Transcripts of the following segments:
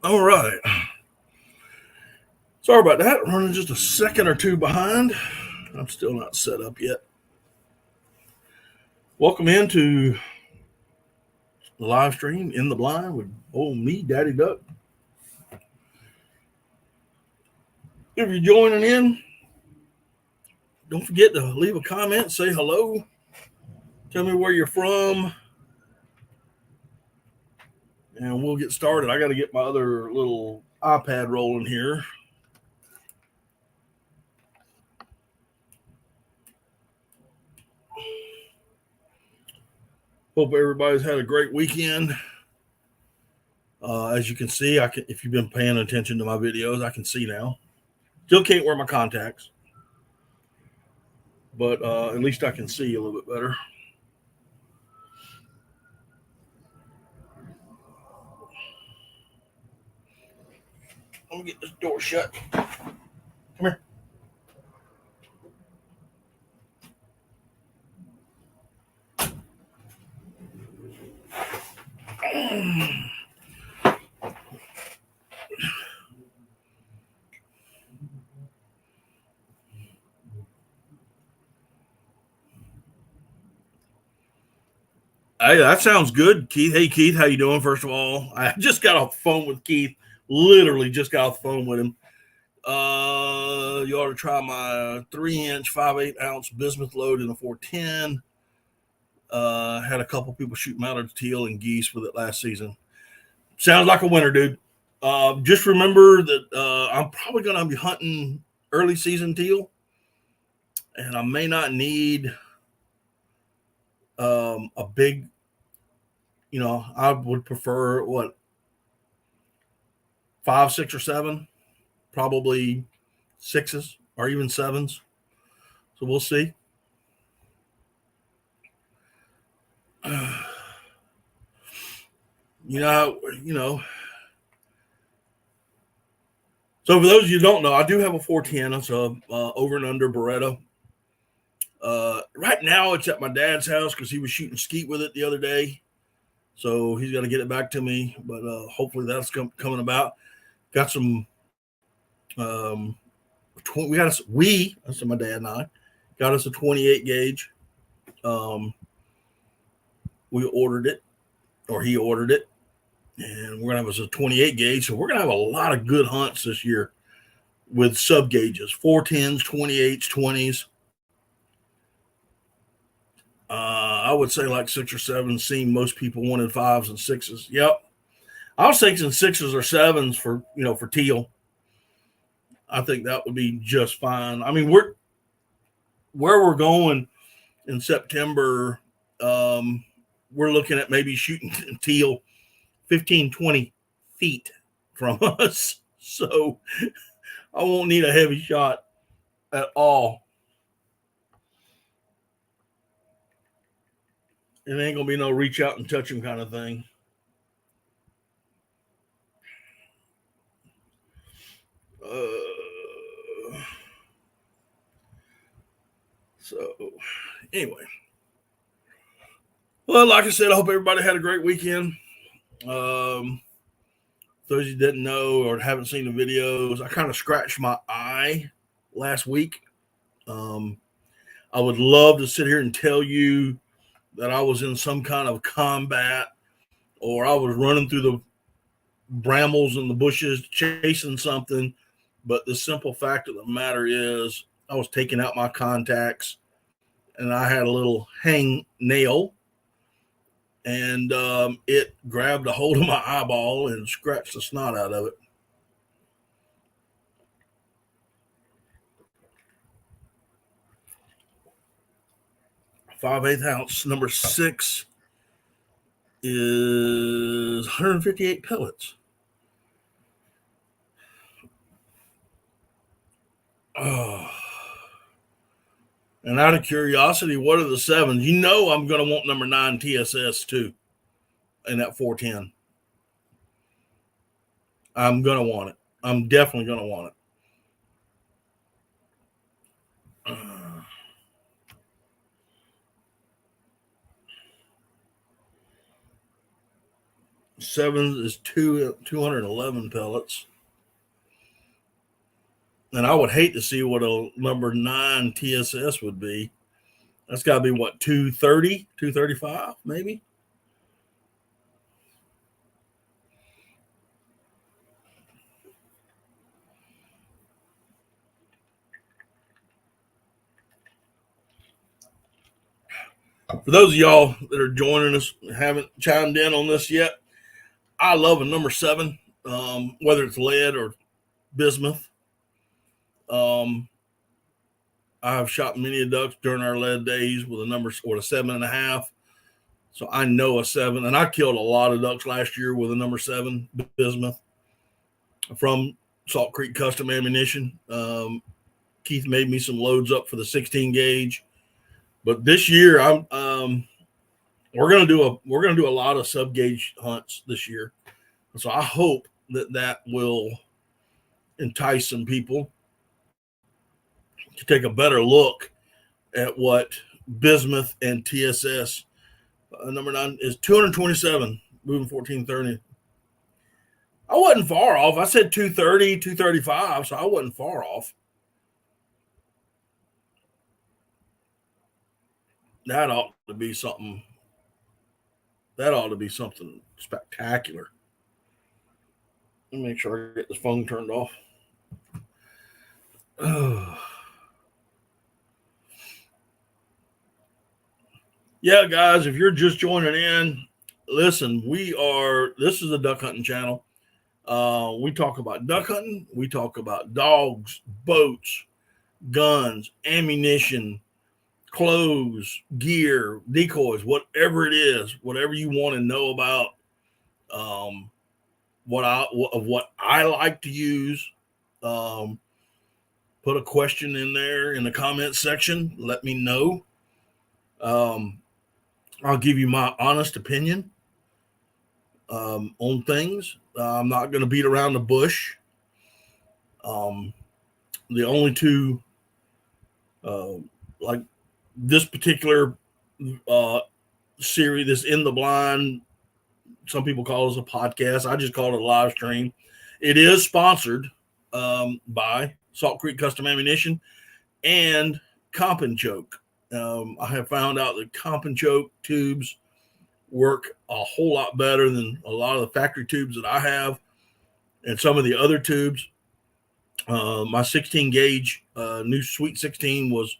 All right. Sorry about that. Running just a second or two behind. I'm still not set up yet. Welcome into the live stream In the Blind with old me, Daddy Duck. If you're joining in, don't forget to leave a comment, say hello, tell me where you're from, and we'll get started. I got to get my other little iPad rolling here. Hope everybody's had a great weekend. As you can see, if you've been paying attention to my videos, I can see now. Still can't wear my contacts, but at least I can see a little bit better. Let me get this door shut. Come here. Hey, that sounds good, Keith. Hey, Keith, how you doing? First of all, I just got off the phone with Keith. Literally just got off the phone with him. You ought to try my 3-inch, 5/8-ounce bismuth load in a 410. Had a couple people shoot mallard teal and geese with it last season. Sounds like a winner, dude. Just remember that I'm probably going to be hunting early season teal, and I may not need a big, I would prefer 5, 6, or 7, probably 6s or even 7s. So we'll see. So for those of you who don't know, I do have a 410. It's a over and under Beretta. Right now it's at my dad's house because he was shooting skeet with it the other day. So he's got to get it back to me, but hopefully that's coming about. Got some, that's my dad and I, got us a 28 gauge. We ordered it, or he ordered it, and we're going to have us a 28 gauge. So we're going to have a lot of good hunts this year with sub gauges, 410s, 28s, 20s. I would say like 6 or 7. Seeing most people wanted 5s and 6s. Yep. I was thinking 6s or 7s for teal. I think that would be just fine. I mean, where we're going in September, we're looking at maybe shooting teal 15, 20 feet from us. So I won't need a heavy shot at all. It ain't going to be no reach out and touch him kind of thing. So anyway, well, like I said, I hope everybody had a great weekend. Those of you didn't know or haven't seen the videos, I kind of scratched my eye last week. I would love to sit here and tell you that I was in some kind of combat or I was running through the brambles and the bushes chasing something. But the simple fact of the matter is I was taking out my contacts and I had a little hang nail and it grabbed a hold of my eyeball and scratched the snot out of it. .5/8 ounce number 6 is 158 pellets. Oh. And out of curiosity, what are the 7s? You know I'm going to want number 9 TSS too in that 410. I'm going to want it. I'm definitely going to want it. 7 is 211 pellets. And I would hate to see what a number 9 TSS would be. That's got to be what, 230, 235 maybe? For those of y'all that are joining us, haven't chimed in on this yet, I love a number 7, whether it's lead or bismuth. I've shot many ducks during our lead days with a number or a 7.5. So I know a 7, and I killed a lot of ducks last year with a number 7 bismuth from Salt Creek Custom Ammunition. Keith made me some loads up for the 16 gauge, but this year we're gonna do a lot of sub gauge hunts this year. So I hope that will entice some people to take a better look at what bismuth and TSS. Number 9 is 227, moving 1430. I wasn't far off. I said 230, 235, so I wasn't far off. That ought to be something. That ought to be something spectacular. Let me make sure I get this phone turned off. Yeah, guys, if you're just joining in, listen, this is a duck hunting channel. We talk about duck hunting. We talk about dogs, boats, guns, ammunition, clothes, gear, decoys, whatever it is, whatever you want to know about, what I like to use. Put a question in there in the comments section. Let me know. I'll give you my honest opinion on things. I'm not going to beat around the bush. The only two, like this particular series, this In the Blind, some people call it a podcast. I just call it a live stream. It is sponsored by Salt Creek Custom Ammunition and Comp and Choke. I have found out that Comp and Choke tubes work a whole lot better than a lot of the factory tubes that I have and some of the other tubes. My 16 gauge new Sweet 16 was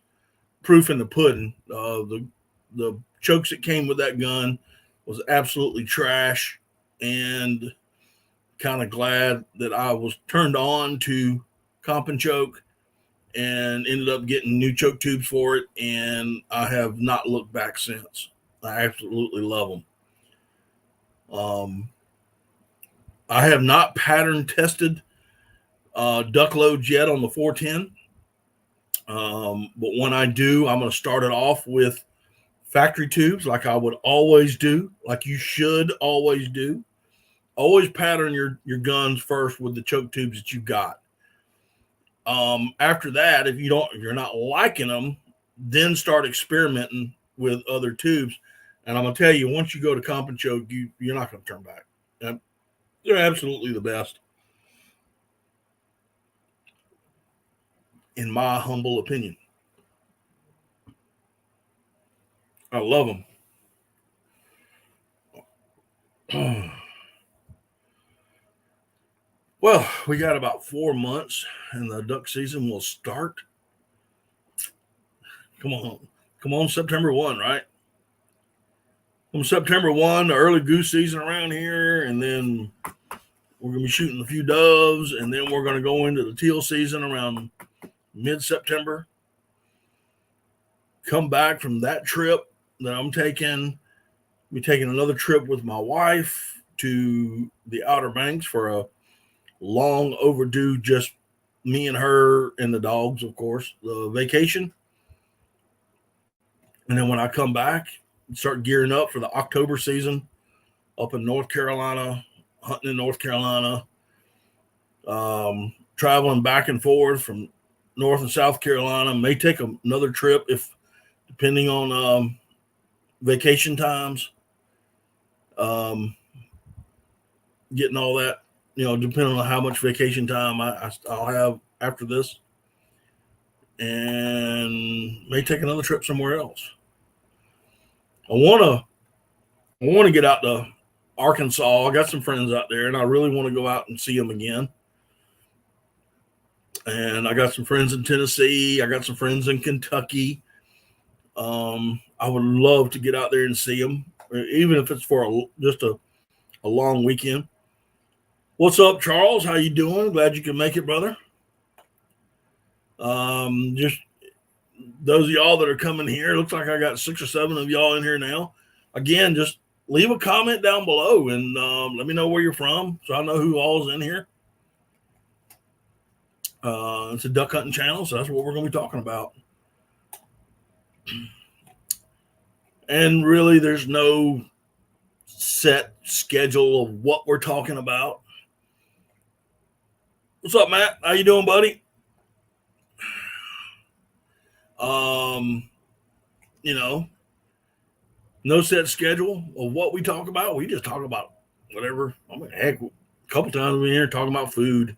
proof in the pudding. The chokes that came with that gun was absolutely trash, and kind of glad that I was turned on to Comp and Choke and ended up getting new choke tubes for it, and I have not looked back since. I absolutely love them. I have not pattern tested duck loads yet on the 410, but when I do, I'm going to start it off with factory tubes like I would always do, like you should always do. Always pattern your guns first with the choke tubes that you got. After that, if you're not liking them, then start experimenting with other tubes. And I'm gonna tell you, once you go to Comp and Choke, you're not gonna turn back. They're absolutely the best, in my humble opinion. I love them. Well, we got about 4 months and the duck season will start. Come on, September 1, right? From September 1, the early goose season around here, and then we're going to be shooting a few doves, and then we're going to go into the teal season around mid-September. Come back from that trip that I'm taking. Be taking another trip with my wife to the Outer Banks for a long overdue, just me and her and the dogs, of course, the vacation. And then when I come back, start gearing up for the October season up in North Carolina, hunting in North Carolina, traveling back and forth from North and South Carolina. May take another trip if depending on vacation times. getting all that, depending on how much vacation time I'll have after this, and may take another trip somewhere else. I want to get out to Arkansas. I got some friends out there, and I really want to go out and see them again. And I got some friends in Tennessee. I got some friends in Kentucky. I would love to get out there and see them, even if it's for just a long weekend. What's up, Charles? How you doing? Glad you can make it, brother. Just those of y'all that are coming here, looks like I got 6 or 7 of y'all in here now. Again, just leave a comment down below and let me know where you're from so I know who all's in here. It's a duck hunting channel, so that's what we're going to be talking about. And really, there's no set schedule of what we're talking about. What's up, Matt? How you doing, buddy? No set schedule of what we talk about. We just talk about whatever. I mean, heck, a couple times we're here talking about food.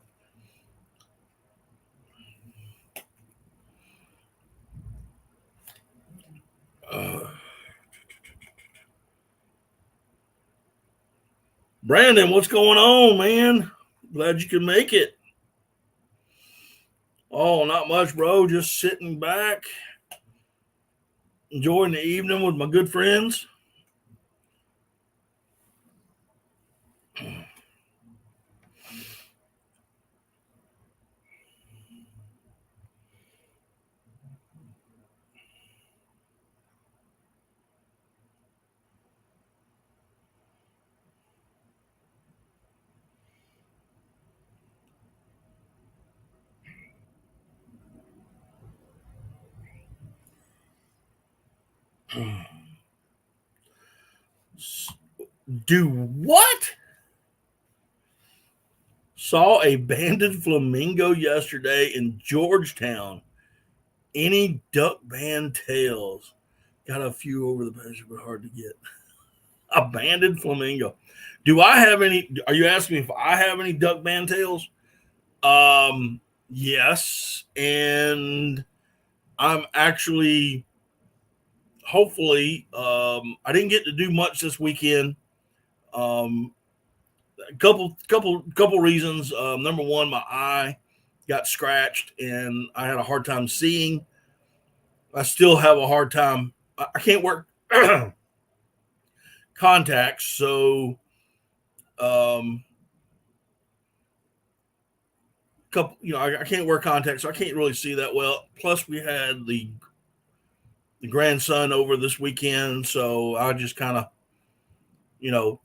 Brandon, what's going on, man? Glad you can make it. Oh, not much, bro. Just sitting back, enjoying the evening with my good friends. Do what? Saw a banded flamingo yesterday in Georgetown. Any duck band tails? Got a few over the past, but hard to get. A banded flamingo. Do I have any? Are you asking me if I have any duck band tails? Yes, and I'm actually, hopefully, I didn't get to do much this weekend. A couple reasons. Number one, my eye got scratched, and I had a hard time seeing. I still have a hard time. I can't wear contacts, so I can't wear contacts, so I can't really see that well. Plus, we had the grandson over this weekend, so I just kind of,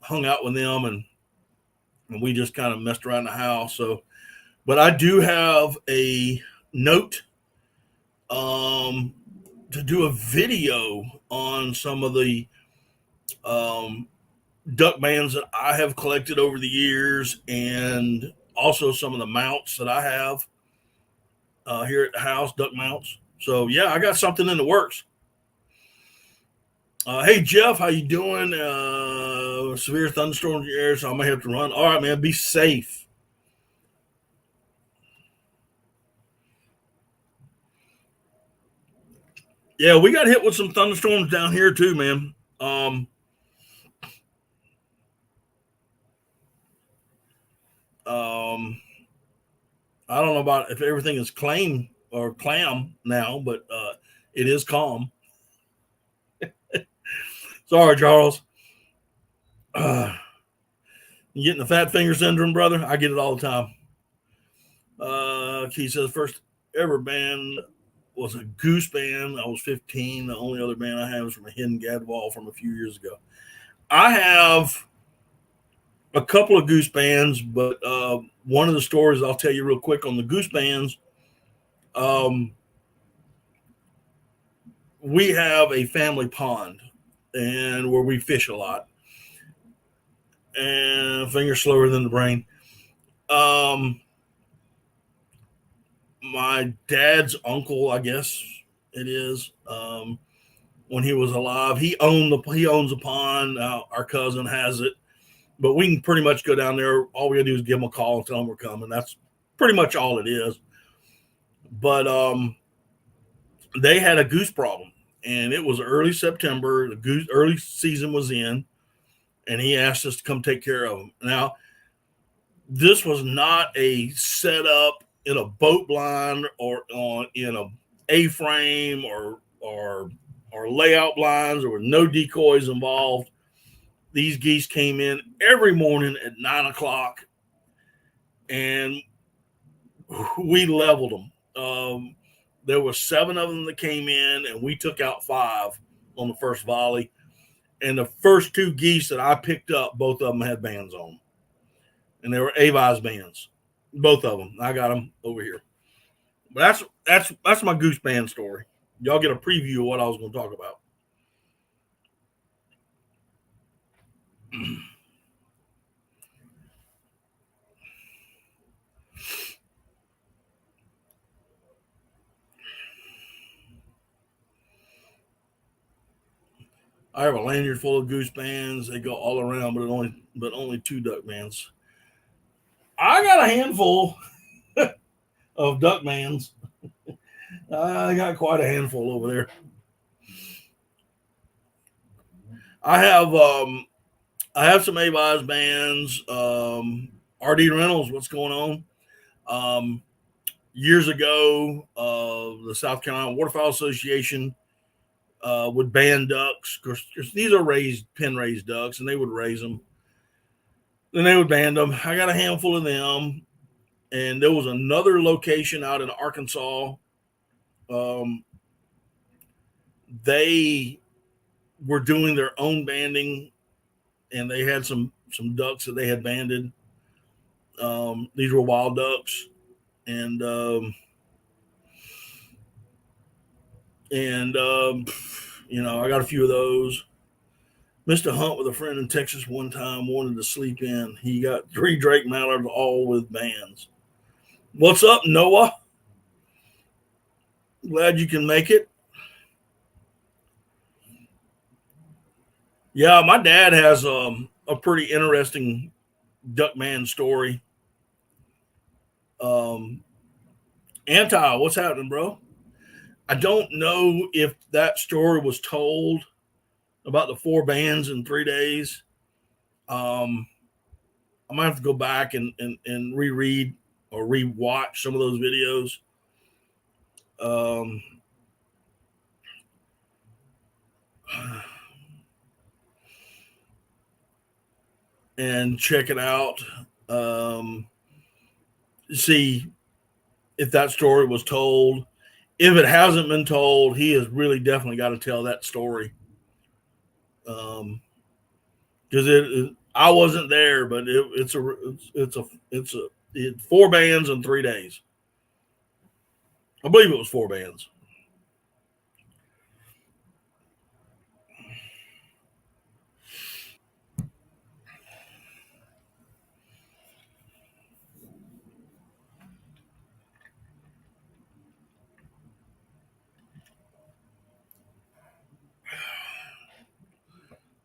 hung out with them, and we just kind of messed around the house. So, but I do have a note to do a video on some of the duck bands that I have collected over the years, and also some of the mounts that I have here at the house, duck mounts. So yeah, I got something in the works. Hey Jeff, how you doing? Severe thunderstorms in the air, so I may have to run. All right, man, be safe. Yeah, we got hit with some thunderstorms down here too, man. I don't know about if everything is clam now, but it is calm. Sorry, Charles. You getting the fat finger syndrome, brother? I get it all the time. He says first ever band was a goose band. I was 15. The only other band I have is from a hidden gadwall from a few years ago. I have a couple of goose bands, but one of the stories I'll tell you real quick on the goose bands. We have a family pond, and where we fish a lot, and finger slower than the brain. My dad's uncle, I guess it is, when he was alive, he owns a pond. Our cousin has it, but we can pretty much go down there. All we gotta do is give them a call and tell them we're coming. That's pretty much all it is. But they had a goose problem, and it was early September. The goose early season was in, and he asked us to come take care of them. Now, this was not a setup in a boat blind or on in a A-frame or layout blinds. There were no decoys involved. These geese came in every morning at 9 o'clock, and we leveled them. There were 7 of them that came in, and we took out 5 on the first volley. And the first 2 geese that I picked up, both of them had bands on, and they were Avi's bands, both of them. I got them over here. But that's my goose band story. Y'all get a preview of what I was going to talk about. I have a lanyard full of goose bands. They go all around, but only 2 duck bands. I got a handful of duck bands. I got quite a handful over there. I have some Avi's bands. RD Reynolds, what's going on? Years ago, the South Carolina Waterfowl Association would ban ducks. Because these are pen raised ducks, and they would raise them. Then they would ban them. I got a handful of them. And there was another location out in Arkansas. They were doing their own banding, and they had some ducks that they had banded. These were wild ducks, and I got a few of those. Missed a hunt with a friend in Texas one time, wanted to sleep in. He got 3 Drake mallards, all with bands. What's up, Noah? Glad you can make it. Yeah, my dad has a pretty interesting duckman story. Anti, what's happening, bro? I don't know if that story was told about the 4 bands in 3 days. I might have to go back and reread or rewatch some of those videos. And check it out. See if that story was told. If it hasn't been told, he has really definitely got to tell that story. Because I wasn't there, but it's 4 bands in 3 days. I believe it was 4 bands.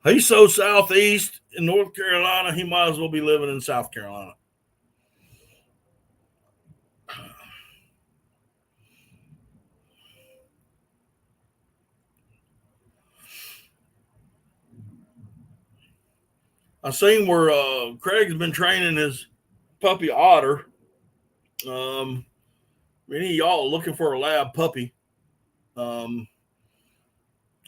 He's so southeast in North Carolina, he might as well be living in South Carolina. I seen where Craig's been training his puppy Otter. Any of y'all looking for a lab puppy?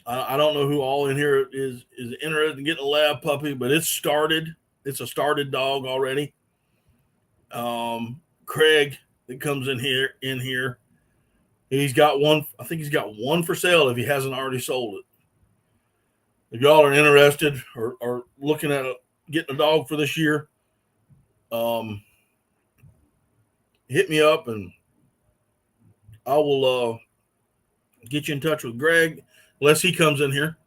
I don't know who all in here is interested in getting a lab puppy, but it's started. It's a started dog already. Craig that comes in here. He's got one. I think he's got one for sale if he hasn't already sold it. If y'all are interested or looking at getting a dog for this year, hit me up and I will get you in touch with Greg, unless he comes in here.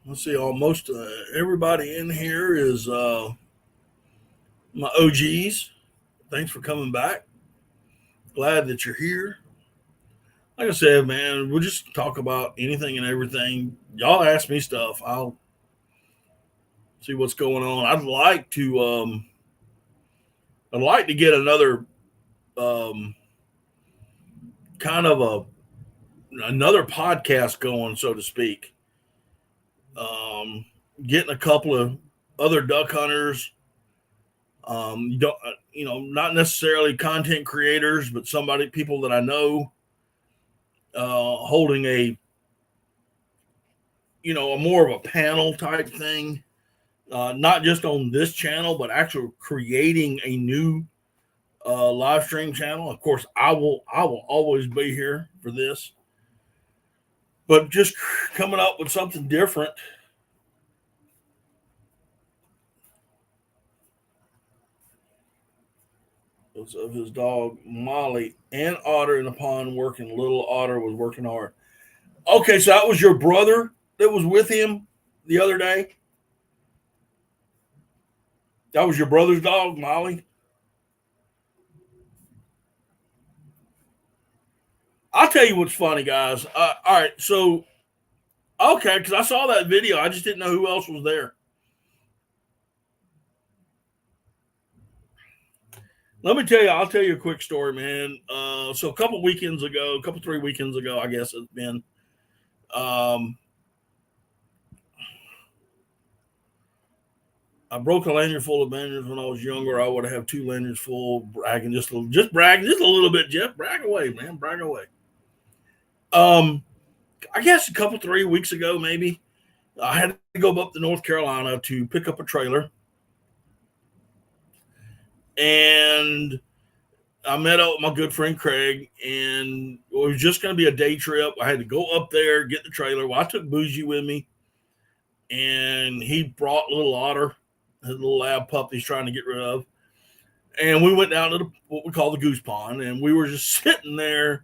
Let's see. Almost everybody in here is My OGs, thanks for coming back. Glad that you're here. Like I said, man, we'll just talk about anything and everything. Y'all ask me stuff. I'll see what's going on. I'd like to get another um, kind of another podcast going, so to speak. Um, Getting a couple of other duck hunters. You don't, not necessarily content creators, but people that I know, holding a more of a panel type thing, not just on this channel, but actually creating a new live stream channel. Of course, I will always be here for this, but just coming up with something different. Of his dog Molly and Otter in the pond working. Little Otter was working hard. Okay, so that was your brother that was with him the other day. That was your brother's dog, Molly. I'll tell you what's funny, guys. All right, so okay, because I saw that video, I just didn't know who else was there. Let me tell you, I'll tell you a quick story, man. So a couple 3 weekends ago, I guess it's been. Um, I broke a lanyard full of bangers when I was younger. I would have 2 lanyards full, bragging just a little bit, Jeff. Brag away, man, brag away. I guess a couple 3 weeks ago, maybe I had to go up to North Carolina to pick up a trailer, and I met up with my good friend Craig, and it was just going to be a day trip. I had to go up there, get the trailer. Well, I took Bougie with me, and he brought little Otter, his little lab pup he's trying to get rid of. And we went down to what we call the goose pond, and we were just sitting there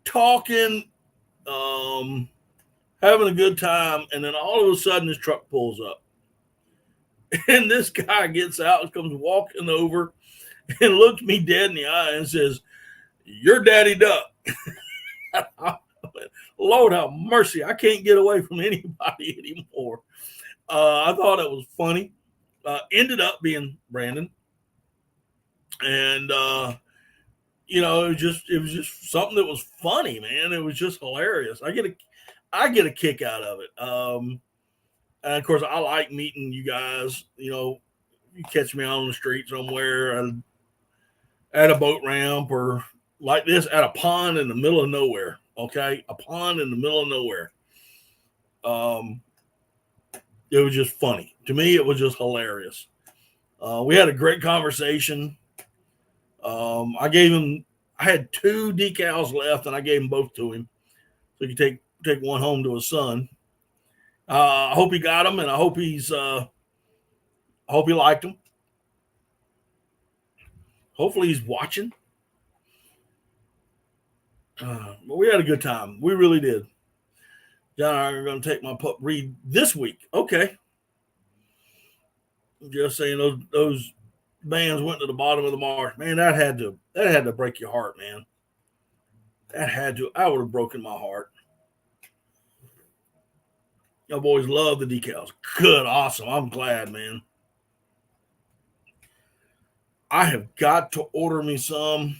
talking, having a good time. And then all of a sudden, this truck pulls up, and this guy gets out and comes walking over and looks me dead in the eye and says, "You're Daddy Duck." Lord have mercy, I can't get away from anybody anymore. I thought it was funny. Ended up being Brandon, and it was just something that was funny, man. It was just hilarious. I get a kick out of it. And of course, I like meeting you guys. You catch me out on the street somewhere at a boat ramp or like this at a pond in the middle of nowhere. Okay, a pond in the middle of nowhere. It was just funny to me. It was just hilarious. We had a great conversation. I had 2 decals left, and I gave them both to him, so he could take one home to his son. I hope he got them, and I hope he liked them. Hopefully he's watching. But we had a good time. We really did. John and I are going to take my pup Reed this week. Okay. Just saying those bands went to the bottom of the marsh. Man, that had to break your heart, man. I would have broken my heart. Y'all boys love the decals. Good, awesome. I'm glad, man. I have got to order me some.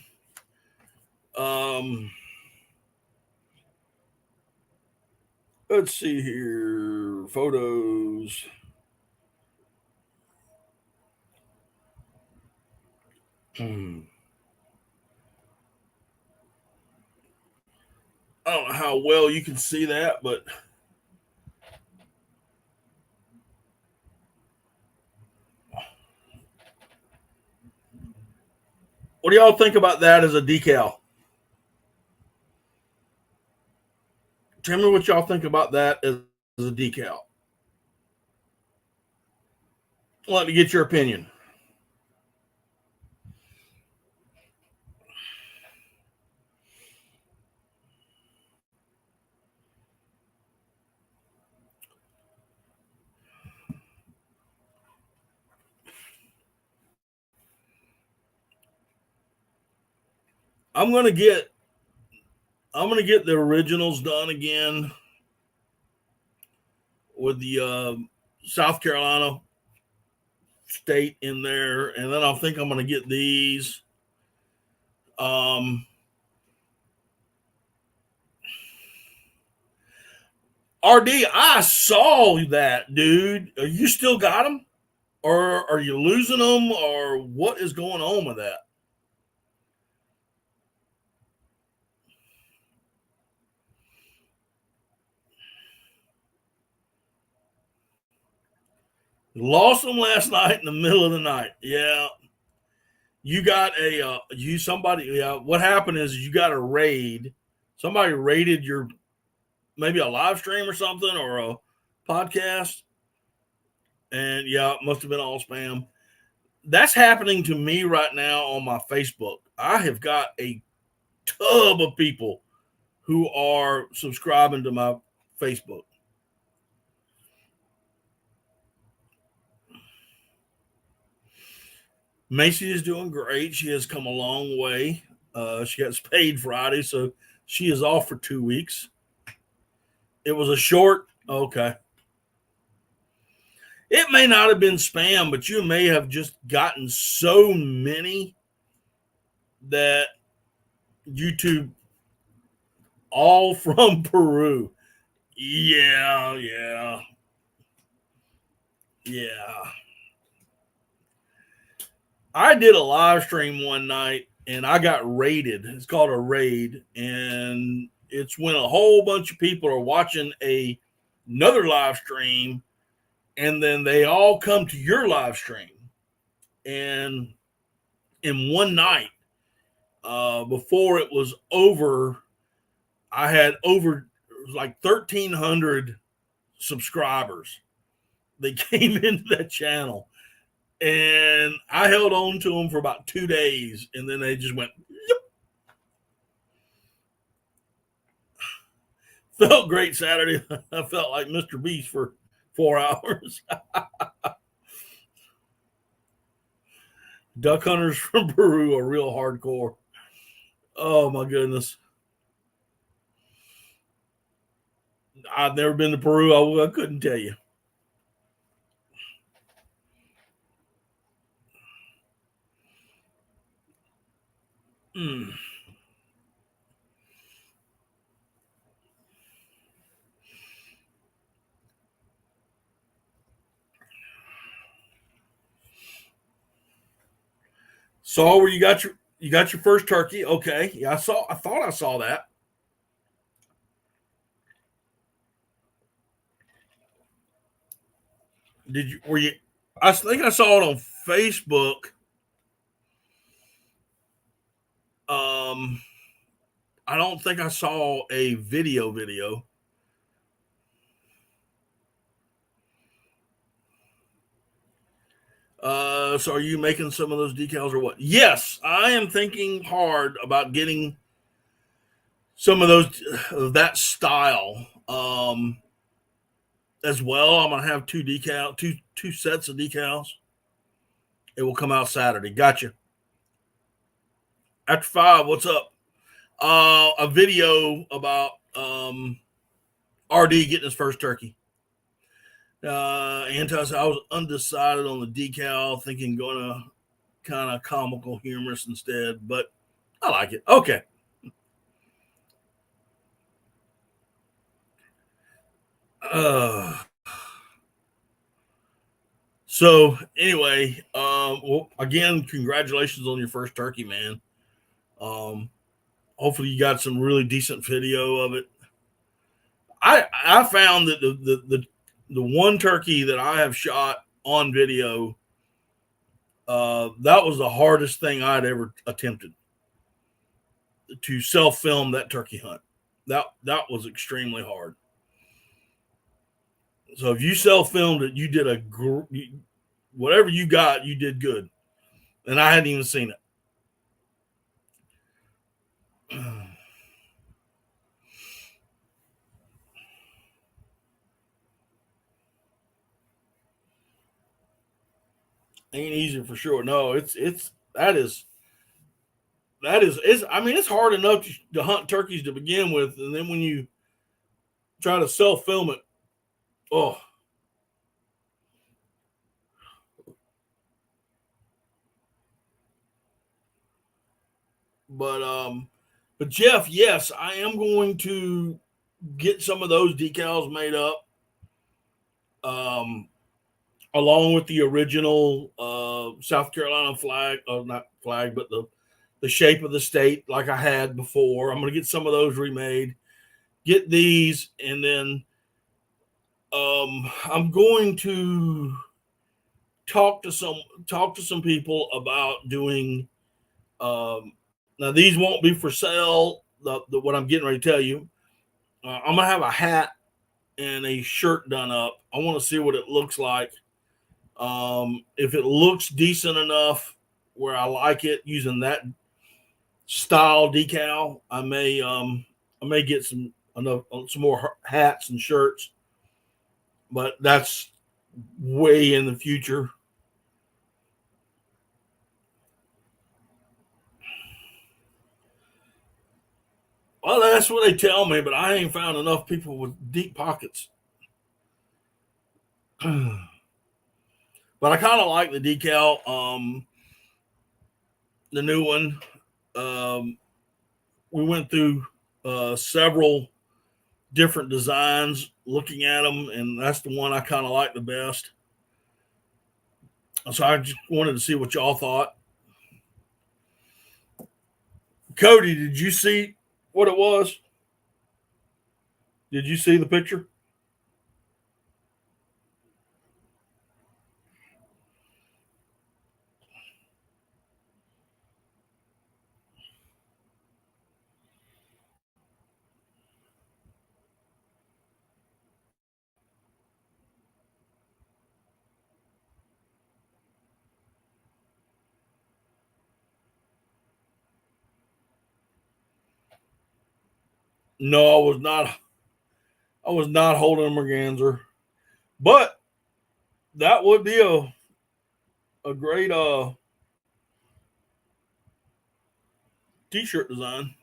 Let's see here. Photos. I don't know how well you can see that, but what do y'all think about that as a decal? Tell me what y'all think about that as a decal. Let me get your opinion. I'm gonna get the originals done again with the South Carolina state in there, and then I think I'm gonna get these. RD, I saw that, dude. Are you still got them, or are you losing them, or what is going on with that? Lost them last night in the middle of the night. Yeah, you got a somebody. Yeah, what happened is you got a raid. Somebody raided your maybe a live stream or something or a podcast, and yeah, it must have been all spam. That's happening to me right now on my Facebook. I have got a tub of people who are subscribing to my Facebook. Macy is doing great. She has come a long way. She gets paid Friday, so she is off for 2 weeks. It was a short, okay. It may not have been spam, but you may have just gotten so many that YouTube, all from Peru. Yeah. I did a live stream one night and I got raided. It's called a raid, and it's when a whole bunch of people are watching another live stream, and then they all come to your live stream. And in one night, before it was over, I had over like 1,300 subscribers. They came into that channel, and I held on to them for about 2 days, and then they just went. Yep. Felt great Saturday. I felt like Mr. Beast for 4 hours. Duck hunters from Peru are real hardcore. Oh my goodness. I've never been to Peru. I couldn't tell you. Mm. Saw where you got your first turkey. Okay. Yeah, I thought I saw that. Did you were you I think I saw it on Facebook. Um I don't think I saw a video. So are you making some of those decals or what? Yes, I am thinking hard about getting some of those that style as well. I'm gonna have two sets of decals. It will come out Saturday. Gotcha. After 5, what's up? A video about RD getting his first turkey. Antos, I was undecided on the decal, thinking going to kind of comical humorous instead, but I like it. Okay. So anyway, well, again, congratulations on your first turkey, man. Hopefully you got some really decent video of it. I found that the one turkey that I have shot on video, that was the hardest thing I'd ever attempted to self film that turkey hunt. That was extremely hard. So if you self filmed it, you did whatever you got, you did good, and I hadn't even seen it. Ain't easy for sure. No, it's that is that is I mean, it's hard enough to hunt turkeys to begin with, and then when you try to self-film it, oh. But Jeff, yes, I am going to get some of those decals made up, along with the original South Carolina flag, not flag, but the shape of the state like I had before. I'm going to get some of those remade, get these, and then I'm going to talk to some people about doing. Now these won't be for sale. What I'm getting ready to tell you, I'm gonna have a hat and a shirt done up. I want to see what it looks like. If it looks decent enough where I like it using that style decal, I may get some more hats and shirts, but that's way in the future. Well, that's what they tell me, but I ain't found enough people with deep pockets. But I kind of like the decal, the new one. We went through several different designs looking at them, and that's the one I kind of like the best. So I just wanted to see what y'all thought. Cody, did you see what it was? Did you see the picture? No, I was not. I was not holding a merganser, but that would be a great t-shirt design.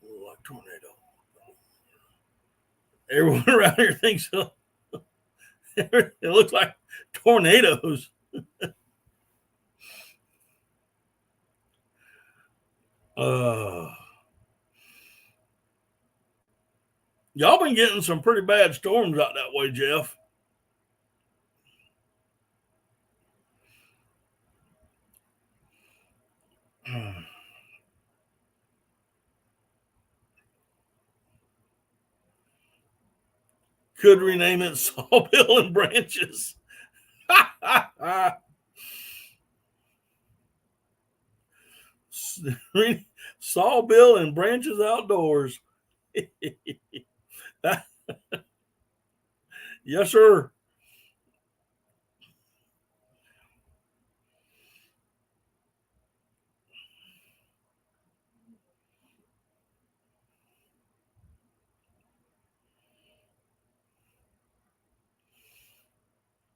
Like tornado. Everyone around here thinks so. It looks like tornadoes. Uh, y'all been getting some pretty bad storms out that way, Jeff. Could rename it Sawbill and Branches. Sawbill and Branches Outdoors. Yes, sir.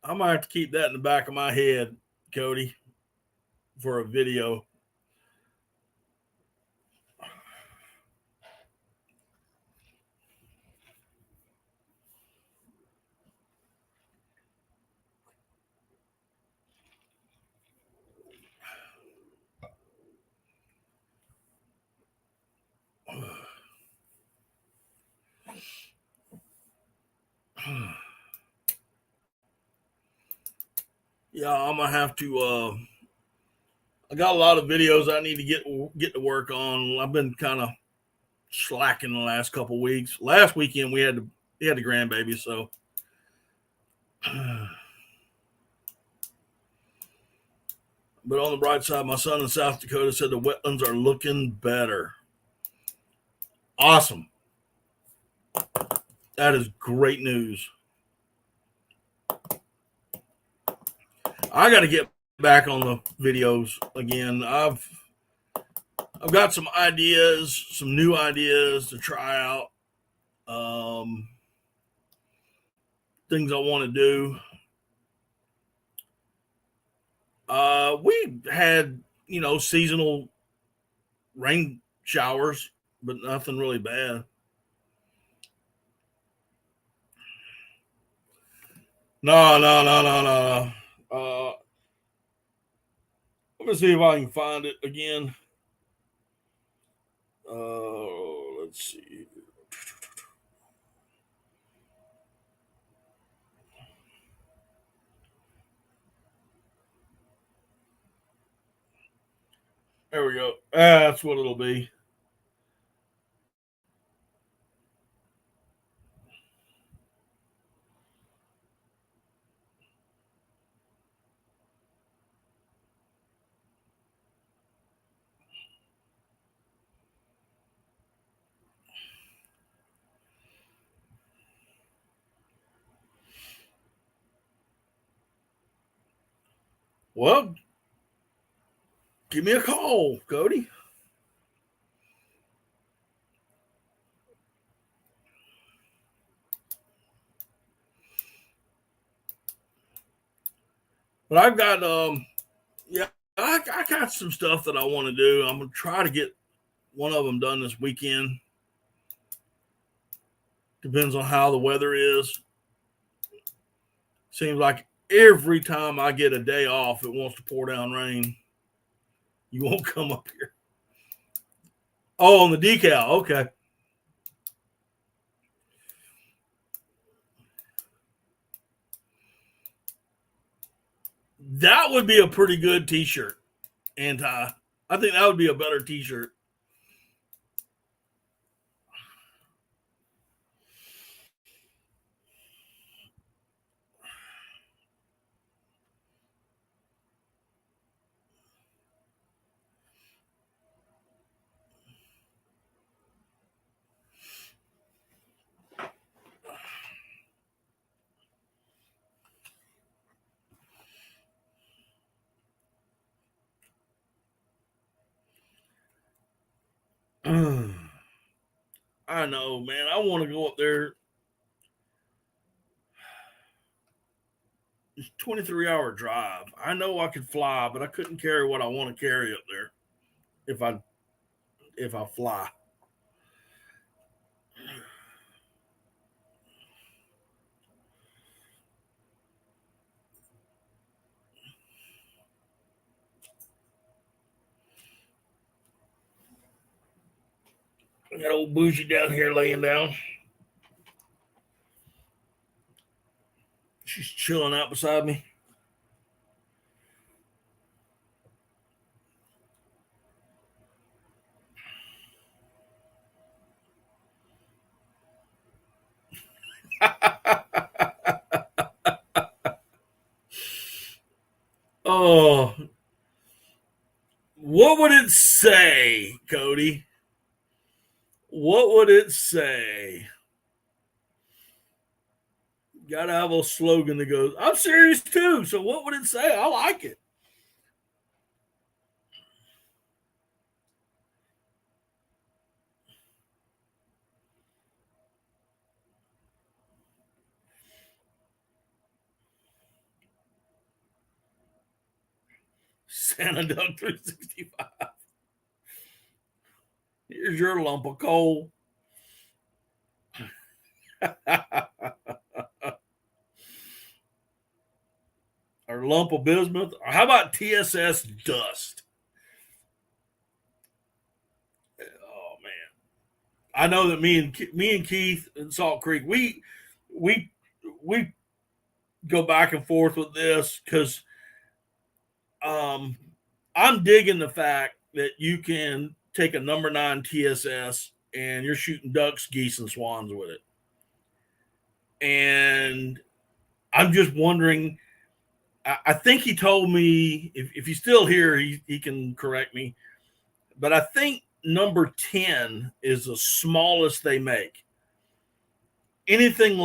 I might have to keep that in the back of my head, Cody, for a video. Yeah, I'm gonna have to. I got a lot of videos I need to get to work on. I've been kind of slacking the last couple of weeks. Last weekend we had the grandbaby, so. But on the bright side, my son in South Dakota said the wetlands are looking better. Awesome. That is great news. I got to get back on the videos again. I've got some ideas, some new ideas to try out. things I want to do. We had, seasonal rain showers, but nothing really bad. No, no, no, no, no. Let me see if I can find it again. Let's see. There we go. That's what it'll be. Well, give me a call, Cody. But I've got yeah, I got some stuff that I want to do. I'm gonna try to get one of them done this weekend. Depends on how the weather is. Seems like every time I get a day off, it wants to pour down rain. You won't come up here. Oh, on the decal. Okay. That would be a pretty good t-shirt. I think that would be a better t-shirt. I know, man. I want to go up there. It's a 23-hour drive. I know I could fly, but I couldn't carry what I want to carry up there if I fly. I got old Bougie down here laying down. She's chilling out beside me. Oh, what would it say, Cody? What would it say? Gotta have a slogan that goes, I'm serious too. So what would it say? I like it. Santa Duck 365. Here's your lump of coal. Or lump of bismuth. Or how about TSS dust? Oh man, I know that me and Keith in Salt Creek, we we go back and forth with this because I'm digging the fact that you can take a number 9 TSS and you're shooting ducks, geese, and swans with it. And I'm just wondering, I think he told me, if he's still here, he can correct me, but I think number 10 is the smallest they make. Anything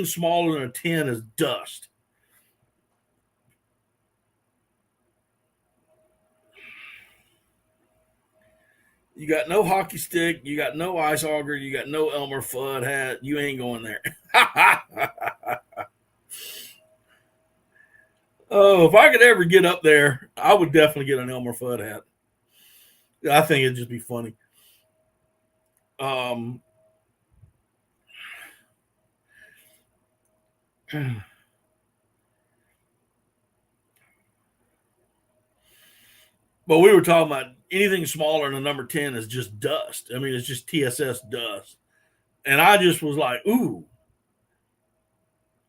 smaller than a 10 is dust. You got no hockey stick, you got no ice auger, you got no Elmer Fudd hat. You ain't going there. Oh, if I could ever get up there, I would definitely get an Elmer Fudd hat. I think it'd just be funny. Um, but we were talking about anything smaller than a number 10 is just dust. I mean, it's just TSS dust. And I just was like, ooh,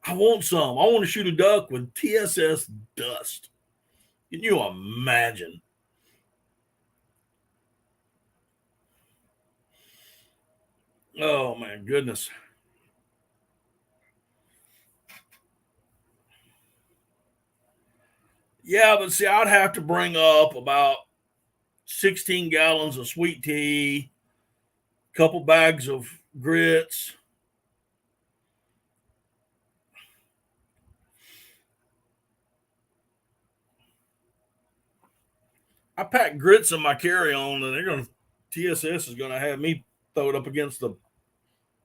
I want some. I want to shoot a duck with TSS dust. Can you imagine? Oh, my goodness. Yeah, but see, I'd have to bring up about 16 gallons of sweet tea, a couple bags of grits. I pack grits in my carry-on, and TSS is gonna have me throw it up against the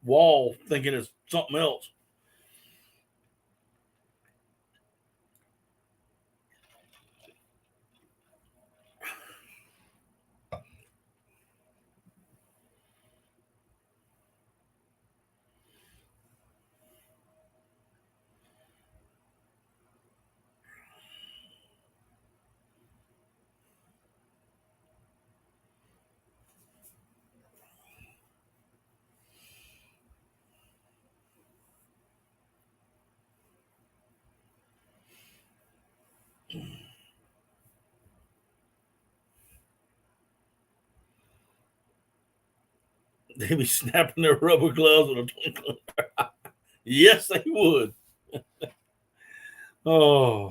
wall, thinking it's something else. They'd be snapping their rubber gloves with a twinkle. Yes, they would. Oh,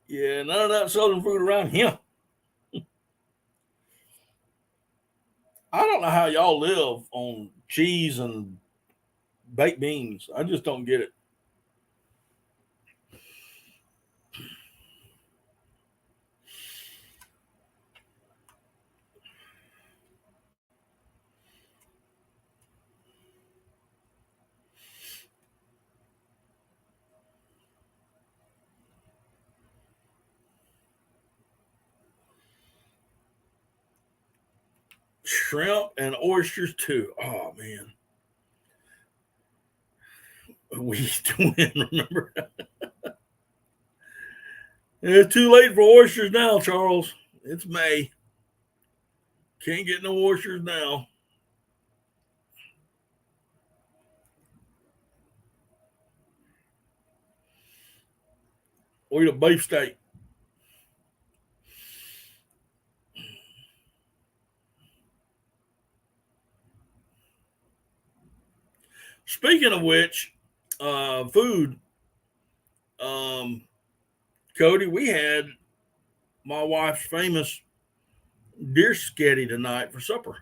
yeah, none of that southern food around here. I don't know how y'all live on cheese and baked beans. I just don't get it. Shrimp and oysters too. Oh man, we used to win. Remember? It's too late for oysters now, Charles. It's May. Can't get no oysters now. Or eat a beef steak. Speaking of which, food. Um, Cody, we had my wife's famous deer sketty tonight for supper.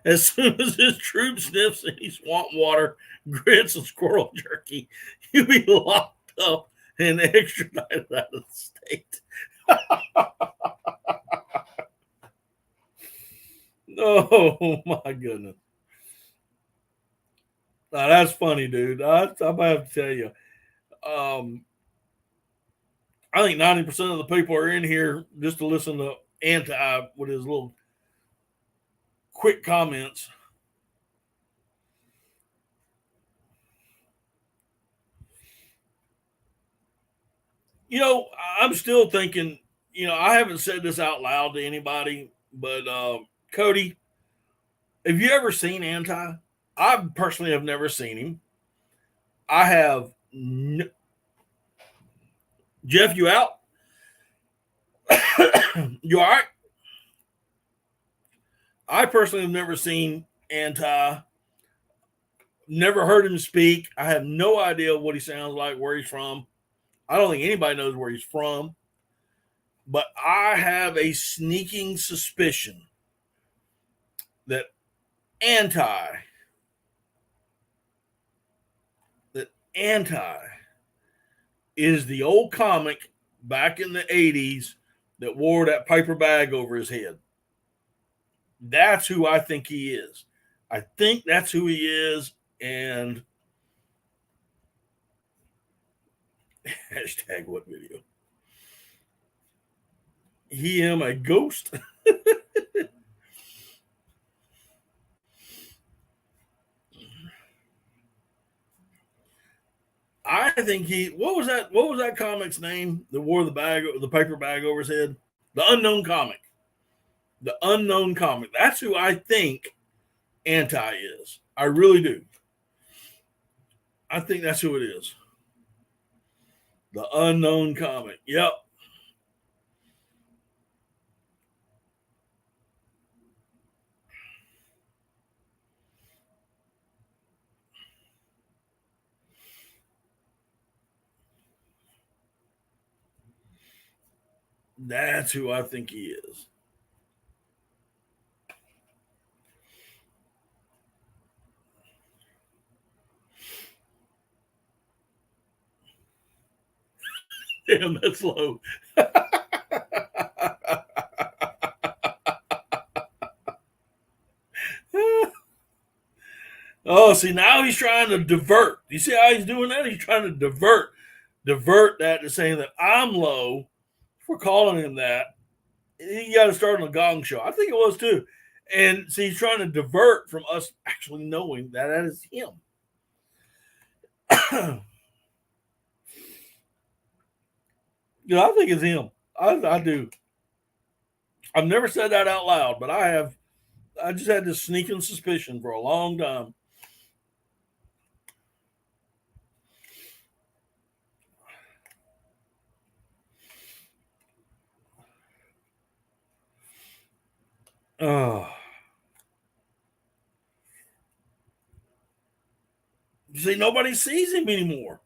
As soon as his troop sniffs any swamp water, grits, and squirrel jerky, he'll be locked up and extradited out of the state. Oh my goodness. Now, that's funny, dude. I'm have to tell you. Um, I think 90% of the people are in here just to listen to Anti with his little quick comments. I'm still thinking, I haven't said this out loud to anybody, but Cody, have you ever seen Anti? I personally have never seen him. I have. Jeff, you out? You all right? I personally have never seen Anti. Never heard him speak. I have no idea what he sounds like, where he's from. I don't think anybody knows where he's from. But I have a sneaking suspicion that Anti that Anti is the old comic back in the 80s that wore that paper bag over his head. That's who I think he is. I think that's who he is. And hashtag what video? He am a ghost. I think what was that comic's name that wore the paper bag over his head? The Unknown Comic. The Unknown Comic. That's who I think Anti is. I really do. I think that's who it is. The Unknown Comic. Yep. That's who I think he is. Damn, that's low. Oh, see, now he's trying to divert. You see how he's doing that? He's trying to divert that to saying that I'm low for calling him that. He got to start on a Gong Show. I think it was too. And see, he's trying to divert from us actually knowing that is him. Yeah, I think it's him. I do. I've never said that out loud, but I have. I just had this sneaking suspicion for a long time. Oh. See, nobody sees him anymore.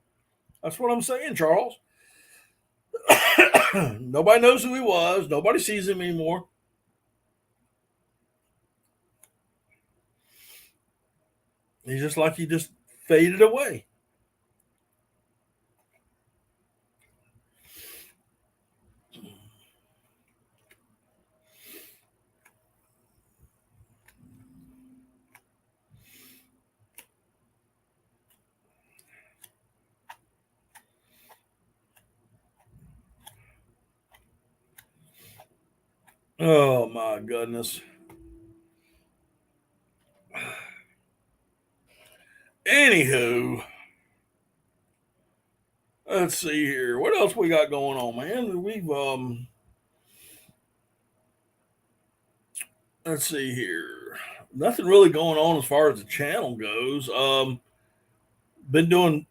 That's what I'm saying, Charles. Nobody knows who he was. Nobody sees him anymore. He's just like he just faded away. Oh my goodness. Anywho, let's see here. What else we got going on, man? Let's see here. Nothing really going on as far as the channel goes. Been doing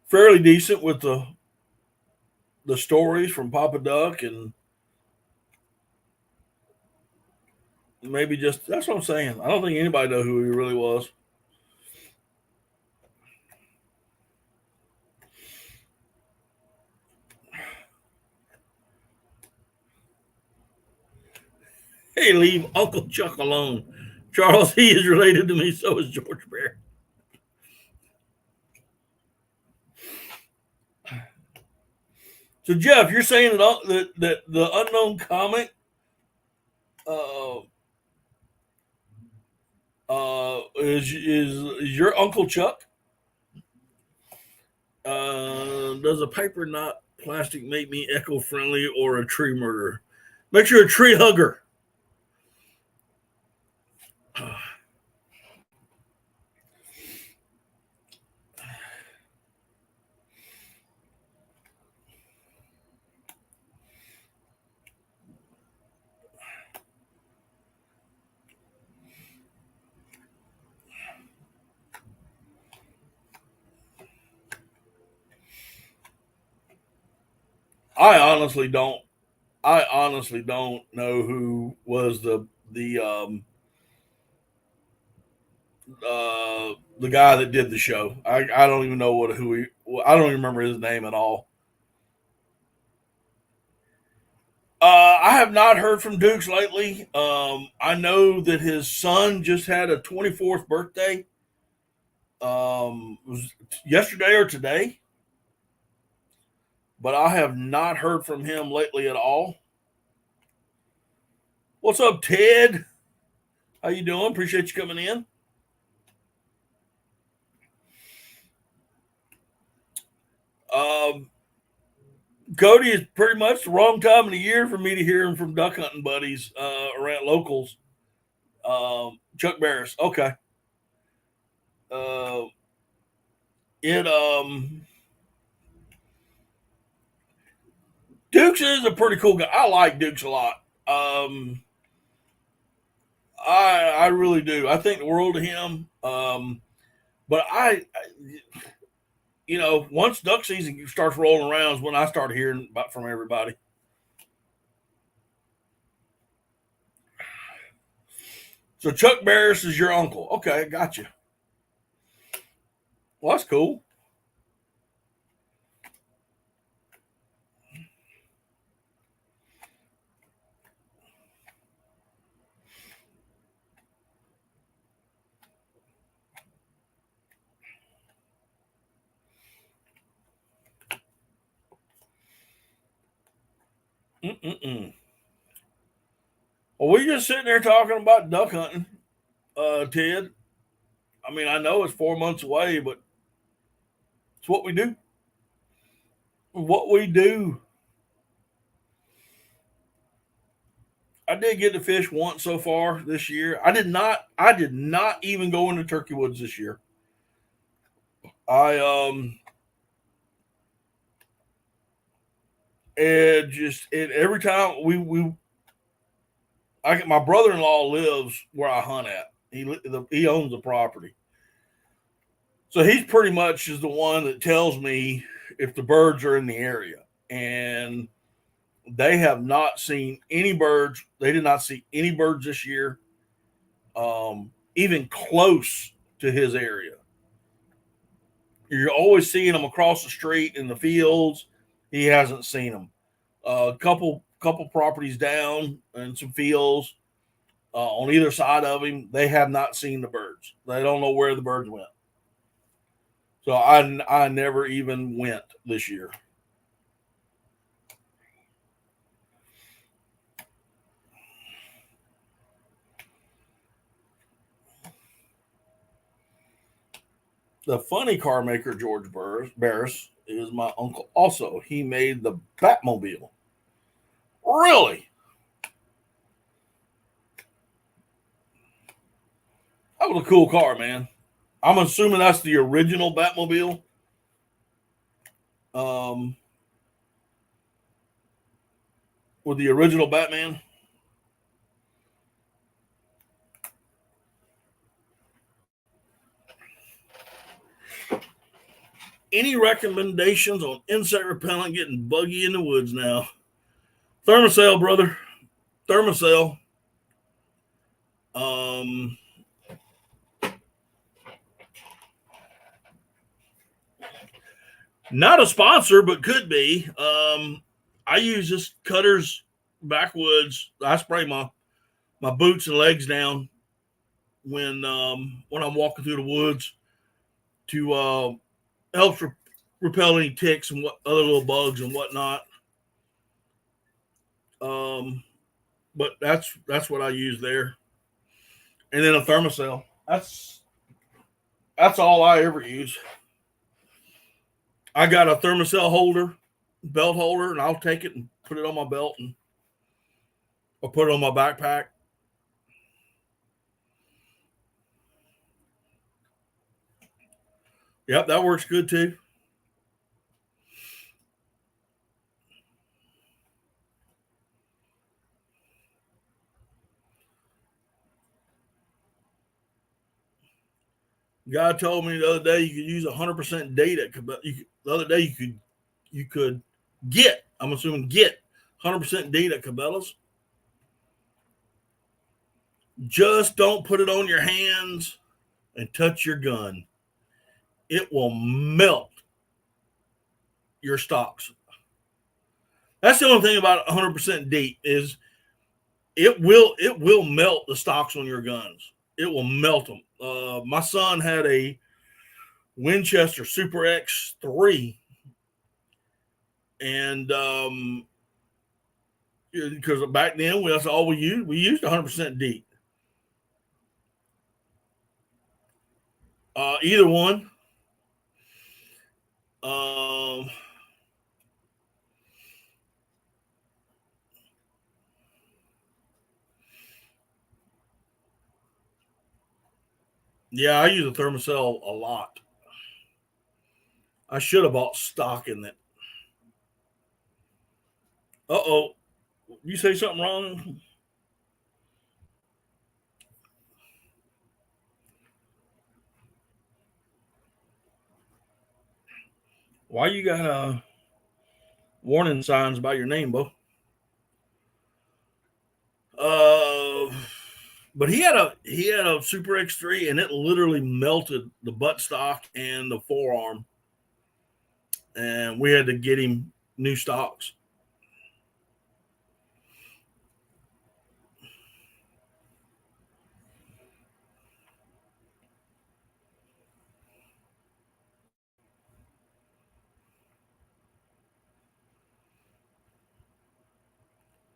fairly decent with the stories from Papa Duck, and maybe just that's what I'm saying. I don't think anybody knows who he really was. Hey, leave Uncle Chuck alone. Charles, he is related to me, so is George Bear. So, Jeff, you're saying that the Unknown Comic is your Uncle Chuck? Does a paper not plastic make me eco-friendly or a tree murderer? Make sure a tree hugger. I honestly don't. I honestly don't know who was the guy that did the show. I don't even know who he. I don't even remember his name at all. I have not heard from Dukes lately. I know that his son just had a 24th birthday. It was yesterday or today, but I have not heard from him lately at all. What's up, Ted? How you doing? Appreciate you coming in. Cody, is pretty much the wrong time of the year for me to hear him from duck hunting buddies around locals. Chuck Barris. Okay. Uh, it Dukes is a pretty cool guy. I like Dukes a lot. I really do. I think the world of him. But once duck season starts rolling around is when I start hearing about from everybody. So Chuck Barris is your uncle. Okay, gotcha. Well, that's cool. Mm-mm-mm. Well, we just sitting there talking about duck hunting, Ted. I mean, I know it's 4 months away, but it's what we do. What we do. I did get to fish once so far this year. I did not. I did not even go into turkey woods this year. I and just every time my brother-in-law lives where I hunt at. He owns the property, so he's pretty much is the one that tells me if the birds are in the area, and they have not seen any birds. They did not see any birds this year, even close to his area. You're always seeing them across the street in the fields. He hasn't seen them. A couple properties down and some fields on either side of him. They have not seen the birds. They don't know where the birds went. So I never even went this year. The funny car maker George Barris is my uncle. Also, he made the Batmobile. Really? That was a cool car, man. I'm assuming that's the original Batmobile. Um, with the original Batman. Any recommendations on insect repellent getting buggy in the woods now? Thermacell, brother. Thermacell. Um, Not a sponsor, but could be. I use this Cutter's backwoods. I spray my boots and legs down when I'm walking through the woods to help repel any ticks and what other little bugs and whatnot. But that's what I use there, and then a Thermacell. That's all I ever use. I got a Thermacell holder, belt holder, and I'll take it and put it on my belt and or put it on my backpack. Yep, that works good too. Guy told me the other day you could use 100% data. The other day you could get. I'm assuming get 100% data Cabela's. Just don't put it on your hands and touch your gun. It will melt your stocks. That's the only thing about 100% DEET is it will melt the stocks on your guns. It will melt them. My son had a Winchester Super X3, and because back then that's all we used. We used 100% DEET. Either one. Yeah, I use a Thermacell a lot. I should have bought stock in it. Uh-oh. You say something wrong? Why you got warning signs by your name, Bo? But he had a Super X3 and it literally melted the buttstock and the forearm, and we had to get him new stocks.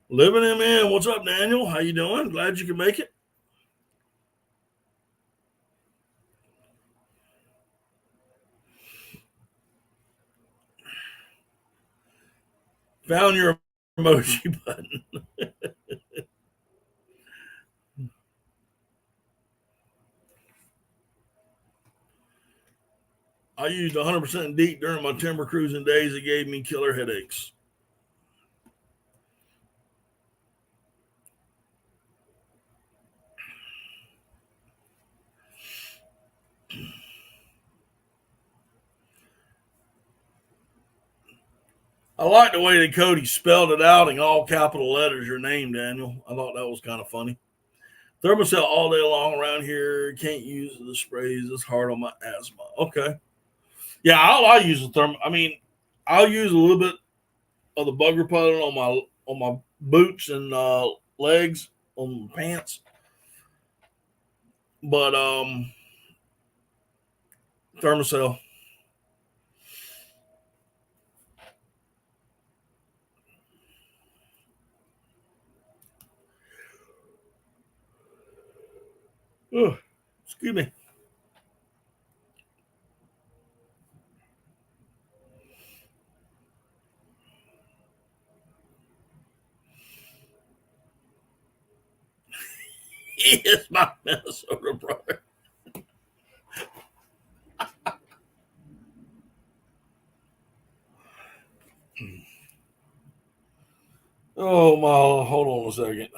Living him in. What's up, Daniel? How you doing? Glad you could make it. Found your emoji button. I used 100% DEET during my timber cruising days. It gave me killer headaches. I like the way that Cody spelled it out in all capital letters, your name, Daniel. I thought that was kind of funny. Thermacell all day long around here. Can't use the sprays. It's hard on my asthma. Okay. Yeah, I use the therm. I mean, I'll use a little bit of the bugger pudding on my boots and legs, on my pants. But Thermacell. Ugh, excuse me. He is my Minnesota brother. Oh my! Hold on a second.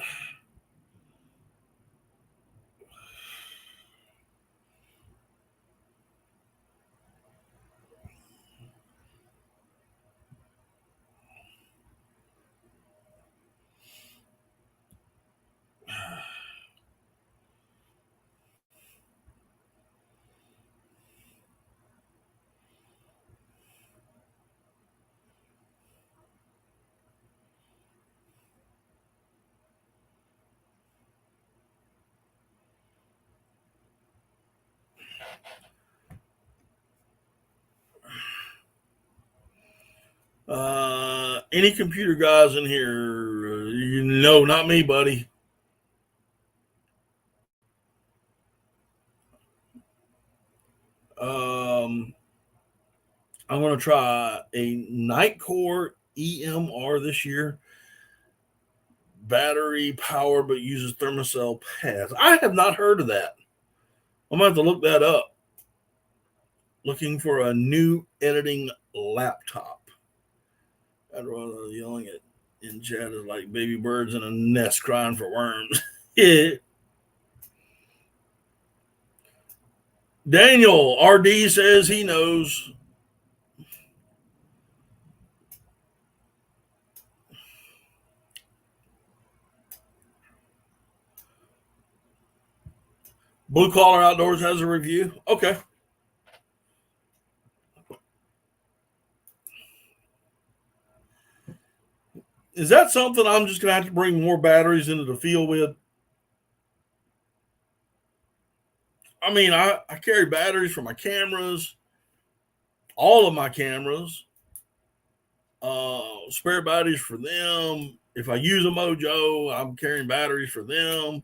Any computer guys in here? No, not me, buddy. Um, I'm going to try a Nightcore EMR this year. Battery power, but uses Thermacell pads. I have not heard of that. I'm going to have to look that up. Looking for a new editing laptop. I'd rather yelling at in chat is like baby birds in a nest crying for worms. Yeah. Daniel RD says he knows. Blue Collar Outdoors has a review. Okay. Is that something I'm just going to have to bring more batteries into the field with? I mean, I carry batteries for my cameras, all of my cameras. spare batteries for them. If I use a Mojo, I'm carrying batteries for them.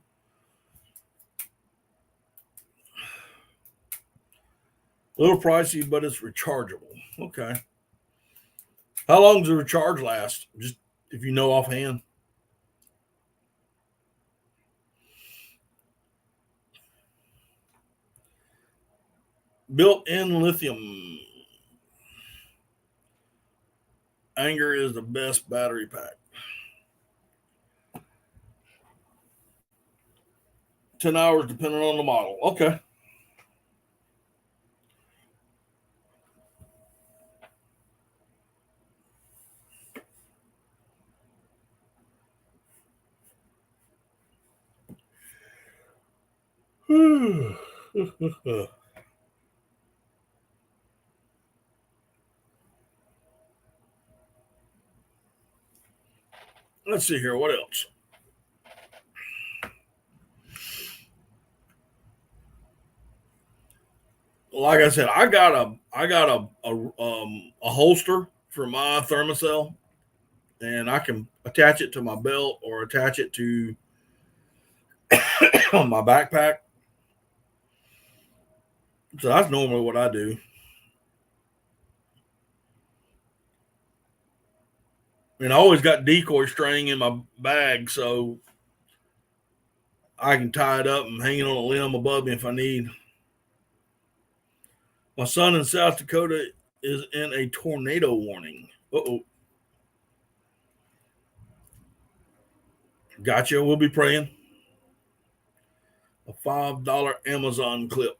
A little pricey, but it's rechargeable. Okay. How long does the recharge last? Just if you know offhand. Built-in lithium. Anger is the best battery pack. 10 hours depending on the model. Okay. Let's see here. What else? Like I said, I got a holster for my thermocell, and I can attach it to my belt or attach it to my backpack. So that's normally what I do. And I always got decoy string in my bag, so I can tie it up and hang it on a limb above me if I need. My son in South Dakota is in a tornado warning. Uh-oh. Gotcha. We'll be praying. A $5 Amazon clip.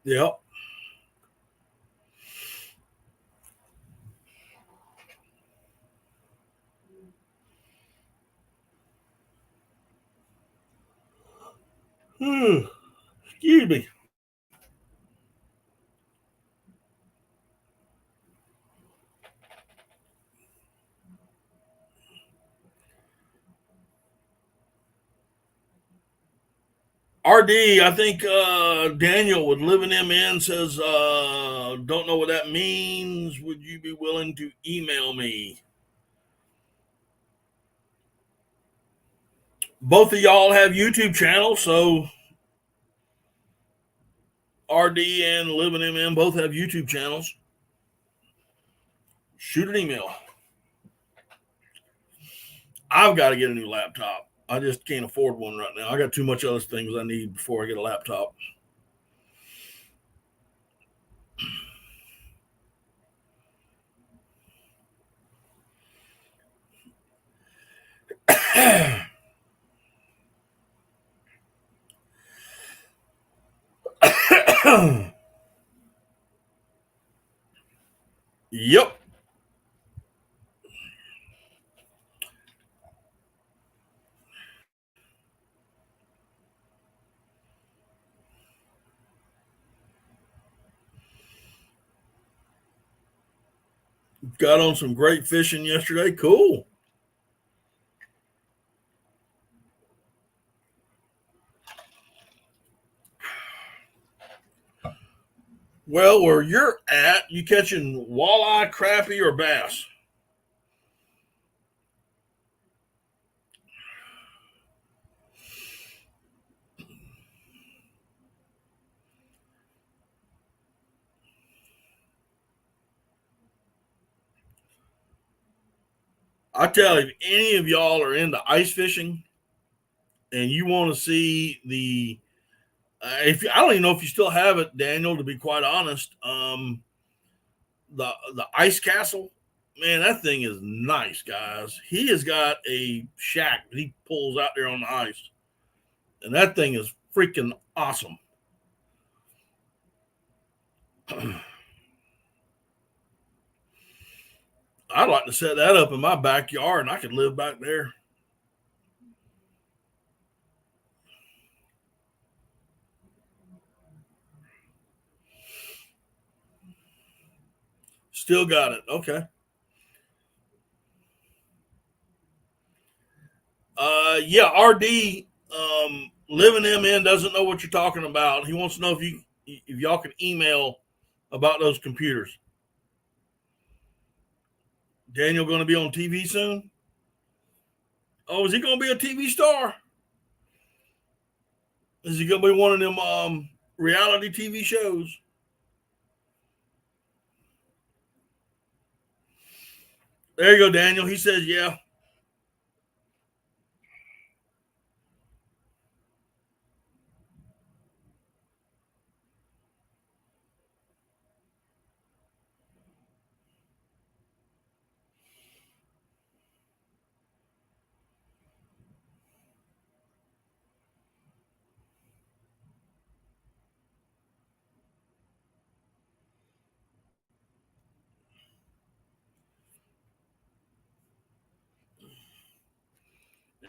Yep. Excuse me. RD, I think Daniel with Living MN says, don't know what that means. Would you be willing to email me? Both of y'all have YouTube channels, so RD and Living MN both have YouTube channels. Shoot an email. I've got to get a new laptop. I just can't afford one right now. I got too much other things I need before I get a laptop. Yep. Got on some great fishing yesterday. Cool. Well, where you're at, you catching walleye, crappie, or bass? I tell you, if any of y'all are into ice fishing and you want to see the, if I don't even know if you still have it, Daniel. To be quite honest, the ice castle, man, that thing is nice, guys. He has got a shack that he pulls out there on the ice, and that thing is freaking awesome. I'd like to set that up in my backyard, and I could live back there. Still got it. Okay. Yeah, RD, Living MN doesn't know what you're talking about. He wants to know if y'all can email about those computers. Daniel going to be on TV soon? Oh, is he going to be a TV star? Is he going to be one of them reality TV shows? There you go, Daniel. He says, yeah.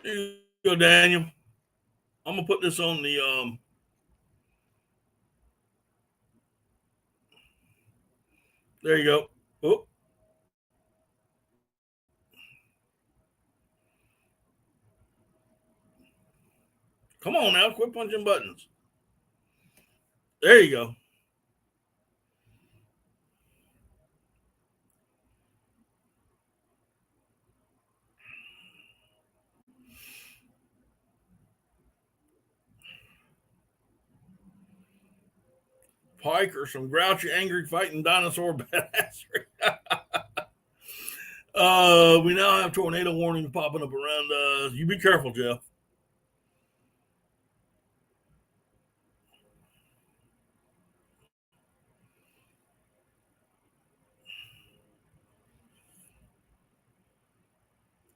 There you go, Daniel. I'm going to put this on the. There you go. Oh. Come on now. Quit punching buttons. There you go. Pike or some grouchy, angry, fighting dinosaur badassery. We now have tornado warnings popping up around us. You be careful, Jeff.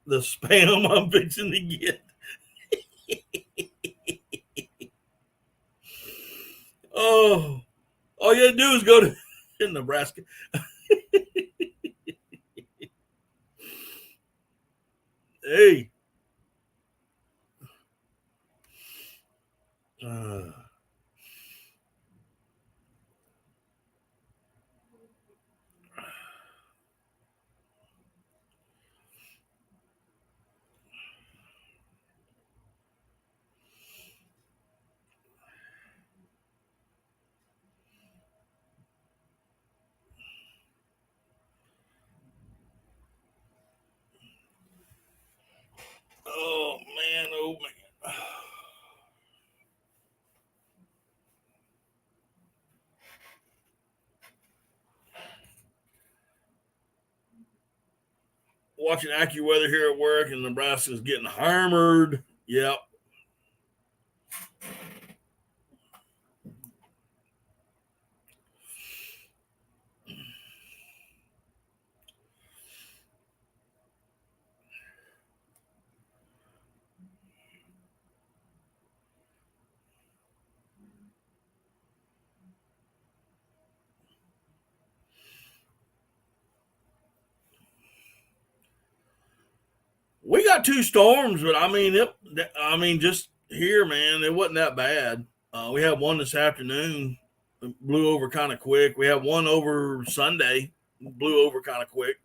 The spam I'm fixing to get. Oh, all you gotta do is go to Nebraska. Hey. Uh, oh man, oh man. Watching AccuWeather here at work, and Nebraska's getting hammered. Yep. We got two storms, but I mean, just here, man, it wasn't that bad. We had one this afternoon, it blew over kind of quick. We had one over Sunday, blew over kind of quick.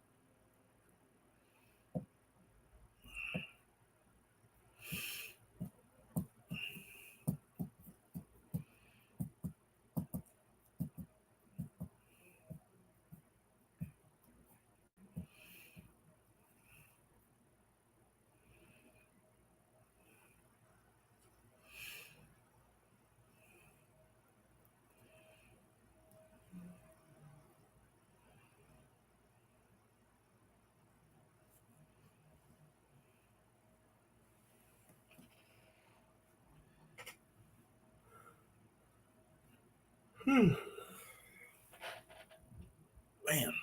Man,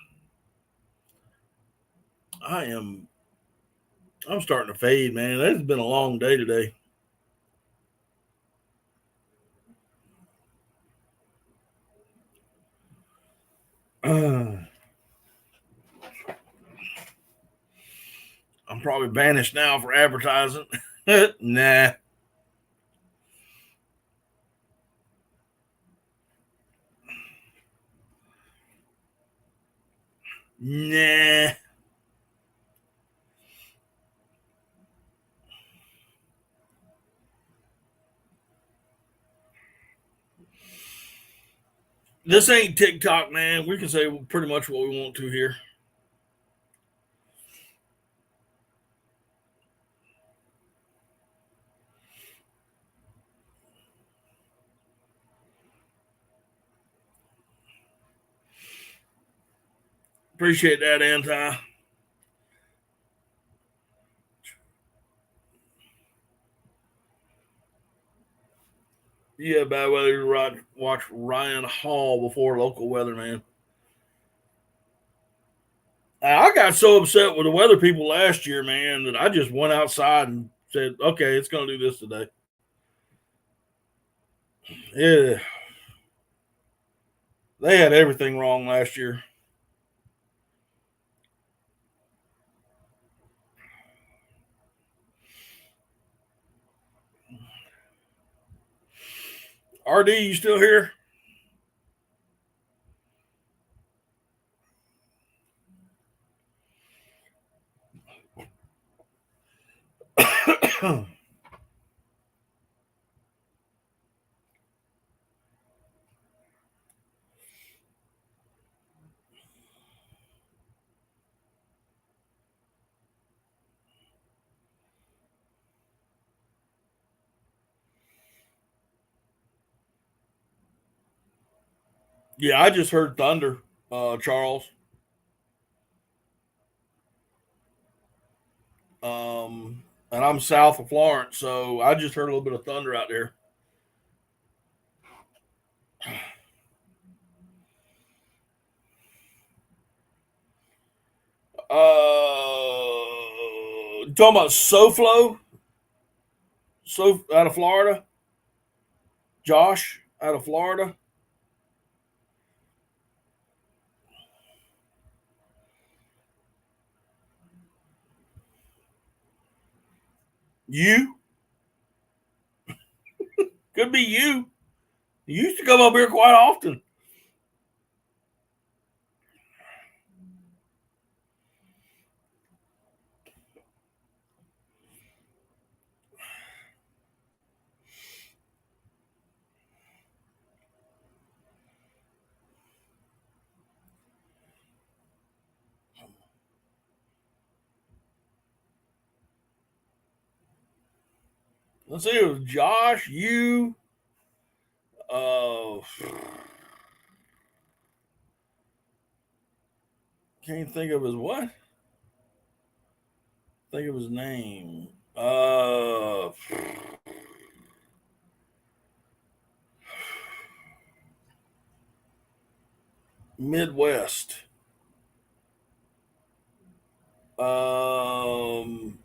I'm starting to fade, man. It's been a long day today. I'm probably banished now for advertising. Nah. Nah. This ain't TikTok, man. We can say pretty much what we want to here. Appreciate that, Anti. Yeah, bad weather. Watch Ryan Hall before local weather, man. I got so upset with the weather people last year, man, that I just went outside and said, okay, it's going to do this today. Yeah. They had everything wrong last year. RD, you still here? Yeah, I just heard thunder, Charles. And I'm south of Florence, so I just heard a little bit of thunder out there. Talking about SoFlo, so out of Florida. Josh out of Florida. You could be you. You used to come up here quite often. Let's see, it was Josh, you, uh, can't think of his what? Think of his name. Midwest. Um,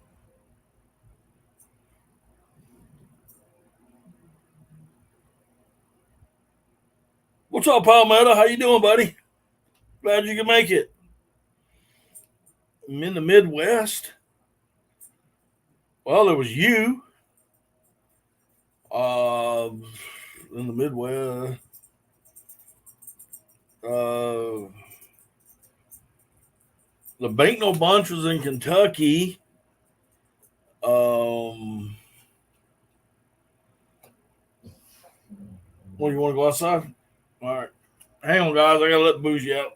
what's up, Palmetto? How you doing, buddy? Glad you can make it. I'm in the Midwest. Well, there was you. Uh, in the Midwest. Uh, the Bankno Bunch was in Kentucky. What, you want to go outside? All right. Hang on, guys. I got to let the bougie out.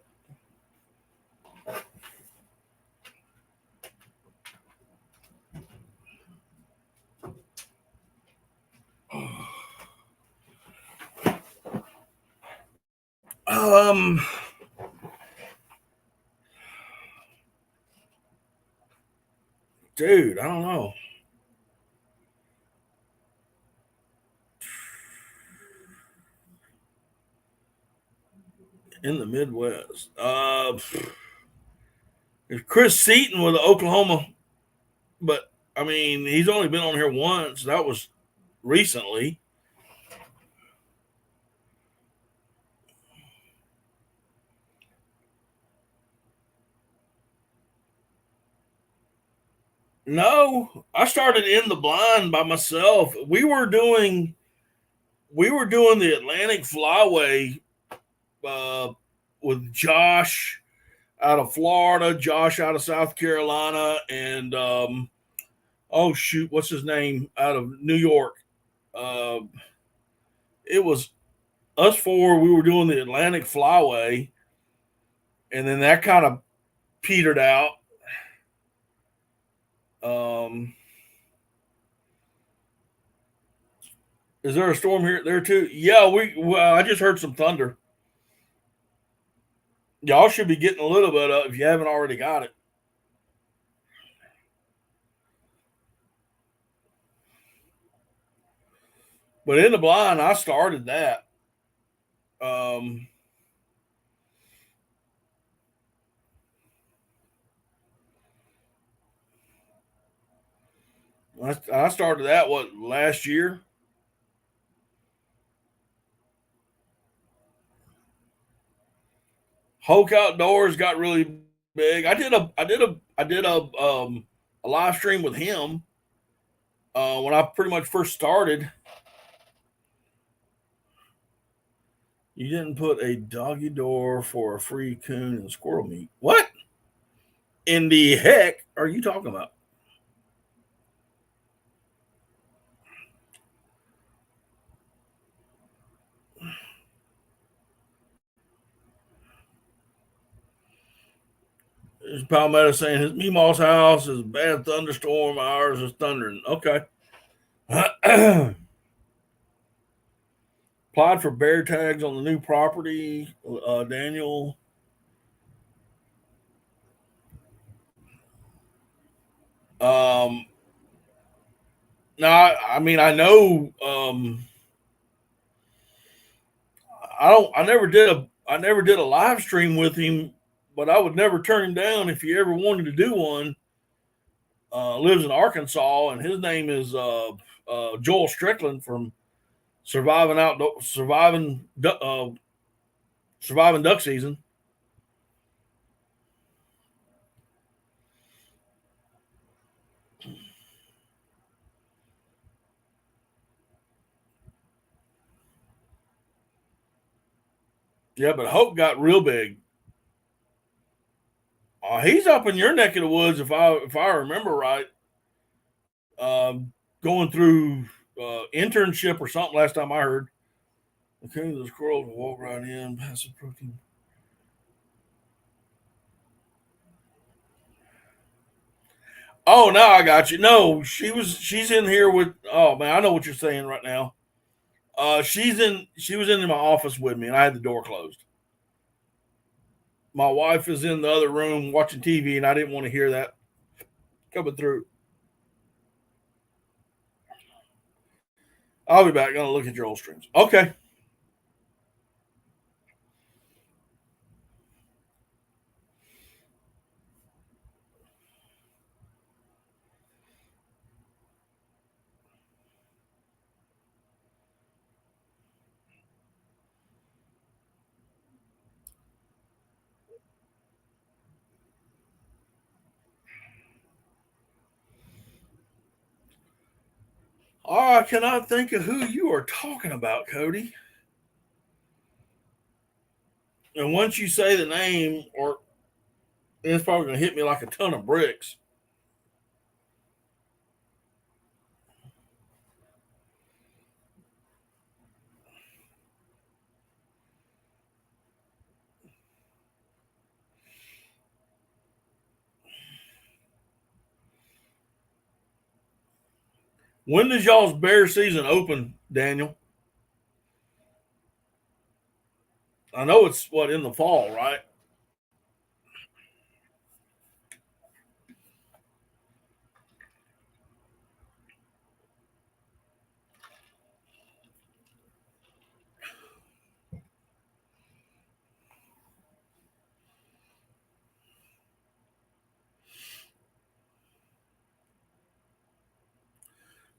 Um, dude, I don't know. In the Midwest. There's Chris Seaton with Oklahoma, but I mean, he's only been on here once. That was recently. No, I started in the blind by myself. We were doing the Atlantic Flyway with Josh out of Florida, Josh out of South Carolina, and oh shoot, what's his name out of New York? Uh, it was us four. We were doing the Atlantic Flyway, and then that kind of petered out. Um, is there a storm here there too? Yeah, I just heard some thunder. Y'all should be getting a little bit of if you haven't already got it. But in the blind, I started that. Um, I started that last year. Hulk Outdoors got really big. I did a live stream with him when I pretty much first started. You didn't put a doggy door for a free coon and squirrel meat. What in the heck are you talking about? There's Palmetto saying his Meemaw's house is a bad thunderstorm. Ours is thundering. Okay. Applied for bear tags on the new property, Daniel. Um, now, I mean, I know. I don't. I never did a live stream with him, but I would never turn him down if he ever wanted to do one. Lives in Arkansas, and his name is Joel Strickland from Surviving Outdoor, Surviving Duck Season. Yeah, but Hope got real big. He's up in your neck of the woods, if I remember right. Going through internship or something. Last time I heard, okay, the squirrels will walk right in, passive protein. Oh, now I got you. No, she's in here with. Oh man, I know what you're saying right now. She was in my office with me, and I had the door closed. My wife is in the other room watching TV, and I didn't want to hear that coming through. I'll be back. Gonna look at your old streams. Okay. Oh, I cannot think of who you are talking about, Cody. And once you say the name, or it's probably gonna hit me like a ton of bricks. When does y'all's bear season open, Daniel? I know it's what in the fall, right?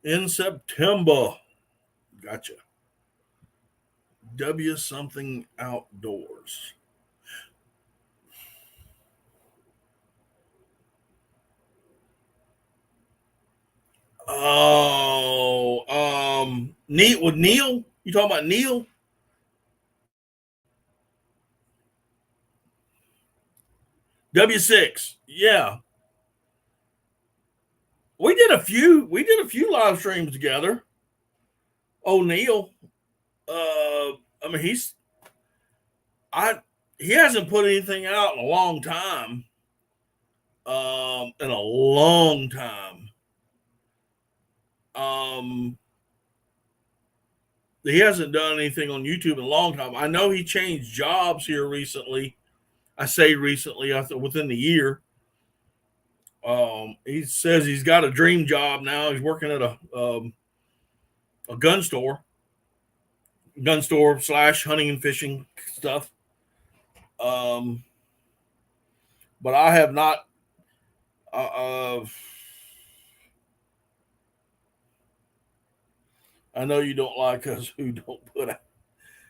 In September. Gotcha. W something outdoors. Oh, Neil with Neil. You talking about Neil? W6. Yeah, we did a few. We did a few live streams together. Oh, Neil. I mean, I he hasn't put anything out in a long time. In a long time. Um, he hasn't done anything on YouTube in a long time. I know he changed jobs here recently, I say recently, I thought within the year. He says he's got a dream job now. He's working at a gun store slash hunting and fishing stuff. Um, but I have not. I know you don't like us who don't put out.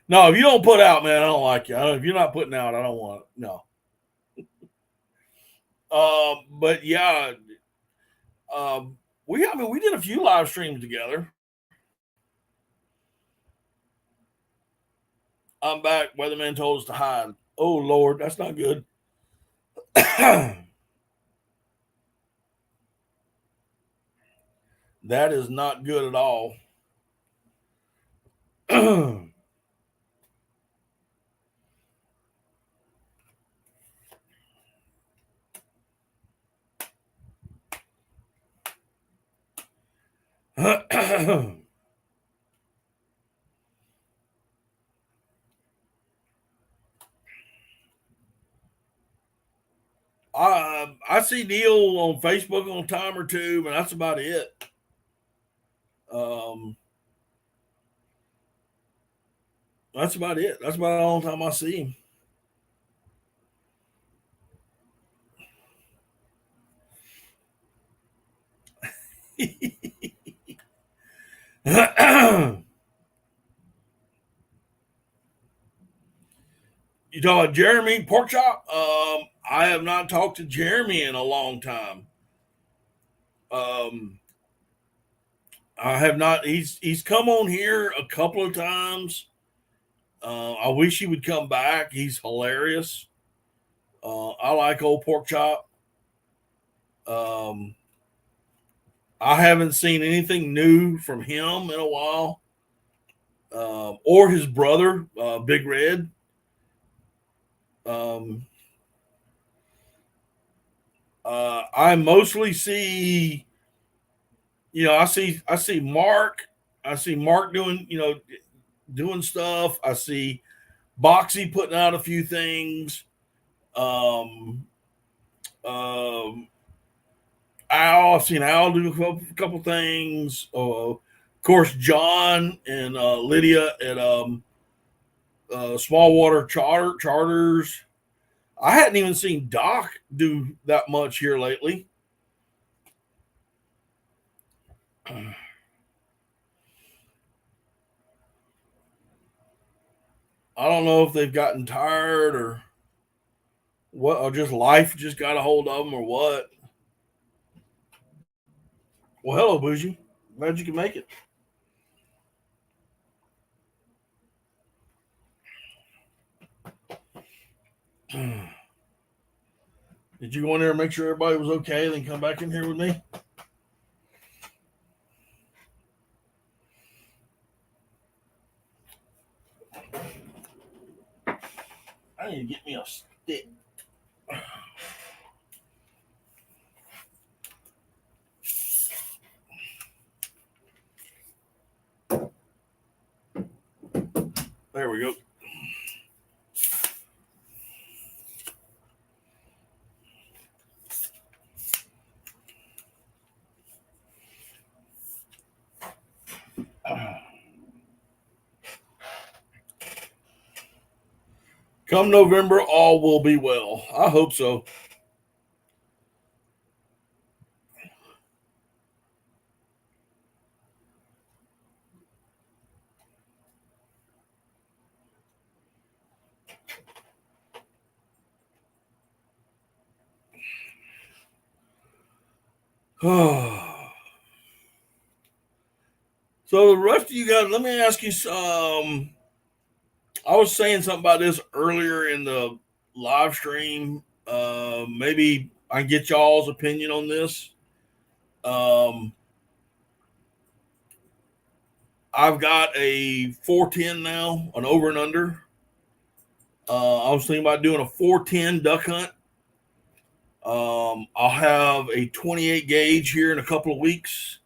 No, if you don't put out, man, I don't like you. If you're not putting out, I don't want it. No. But yeah, we did a few live streams together. I'm back. Weatherman told us to hide. Oh Lord, that's not good. That is not good at all. I see Neil on Facebook on time or two, but that's about it. That's about it. That's about the only time I see him. You talking about Jeremy Porkchop? I have not talked to Jeremy in a long time. I have not. He's come on here a couple of times. I wish he would come back. He's hilarious. I like old Porkchop. I haven't seen anything new from him in a while, or his brother, Big Red. I mostly see, I see Mark. I see Mark doing stuff. I see Boxy putting out a few things. Al, I've seen Al do a couple things. Of course, John and Lydia at Small Water Charters. I hadn't even seen Doc do that much here lately. I don't know if they've gotten tired or what, or just life just got a hold of them or what. Well, hello, Bougie. Glad you can make it. Did you go in there and make sure everybody was okay, then come back in here with me? I need to get me a stick. There we go. Come November, all will be well. I hope so. So the rest of you guys, let me ask you. I was saying something about this earlier in the live stream. Maybe I can get y'all's opinion on this. I've got a 410 now, an over and under. I was thinking about doing a 410 duck hunt. I'll have a 28 gauge here in a couple of weeks.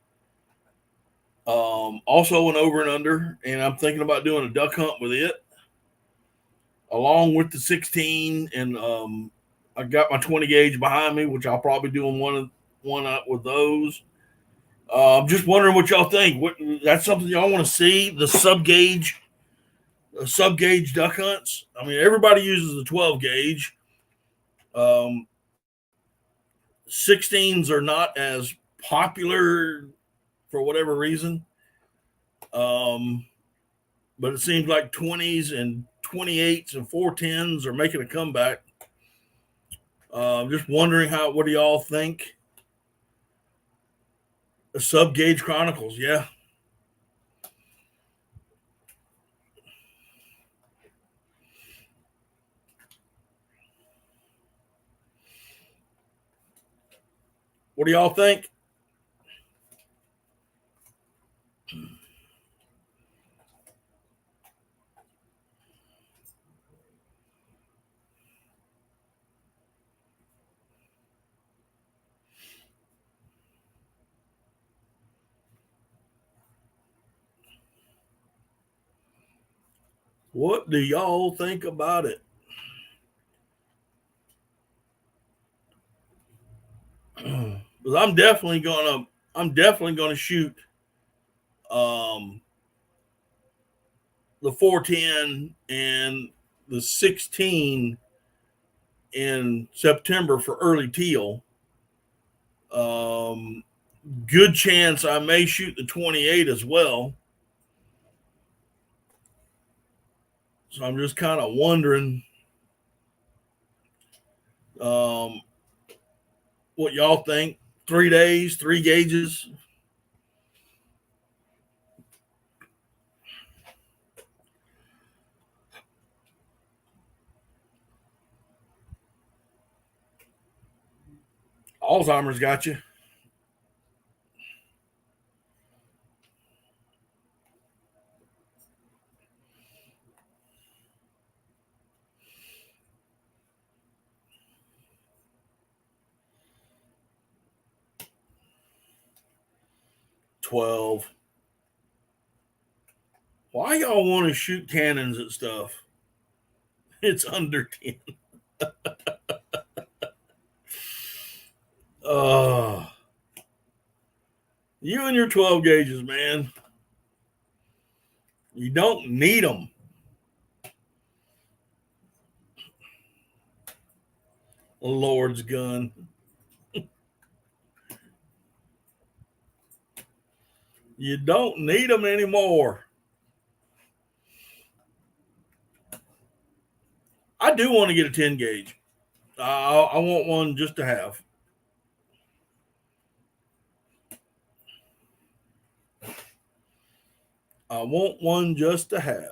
Also an over and under, and I'm thinking about doing a duck hunt with it. along with the 16, and I got my 20 gauge behind me, which I'll probably do one up with those. I'm just wondering what y'all think. That's something y'all want to see, the sub gauge duck hunts. I mean, everybody uses the 12 gauge. 16s are not as popular for whatever reason. But it seems like 20s and 28s and 410s are making a comeback. Just wondering what do y'all think? The sub gauge chronicles, yeah. What do y'all think? What do y'all think about it? Because I'm definitely gonna shoot the 410 and the 16 in September for early teal. Good chance I may shoot the 28 as well. So I'm just kind of wondering what y'all think. 3 days, 3 gauges. Alzheimer's got you. $12. Why y'all want to shoot cannons at stuff? It's under 10. You and your 12 gauges, man. You don't need them. Lord's gun. You don't need them anymore. I do want to get a 10 gauge. I want one just to have. I want one just to have.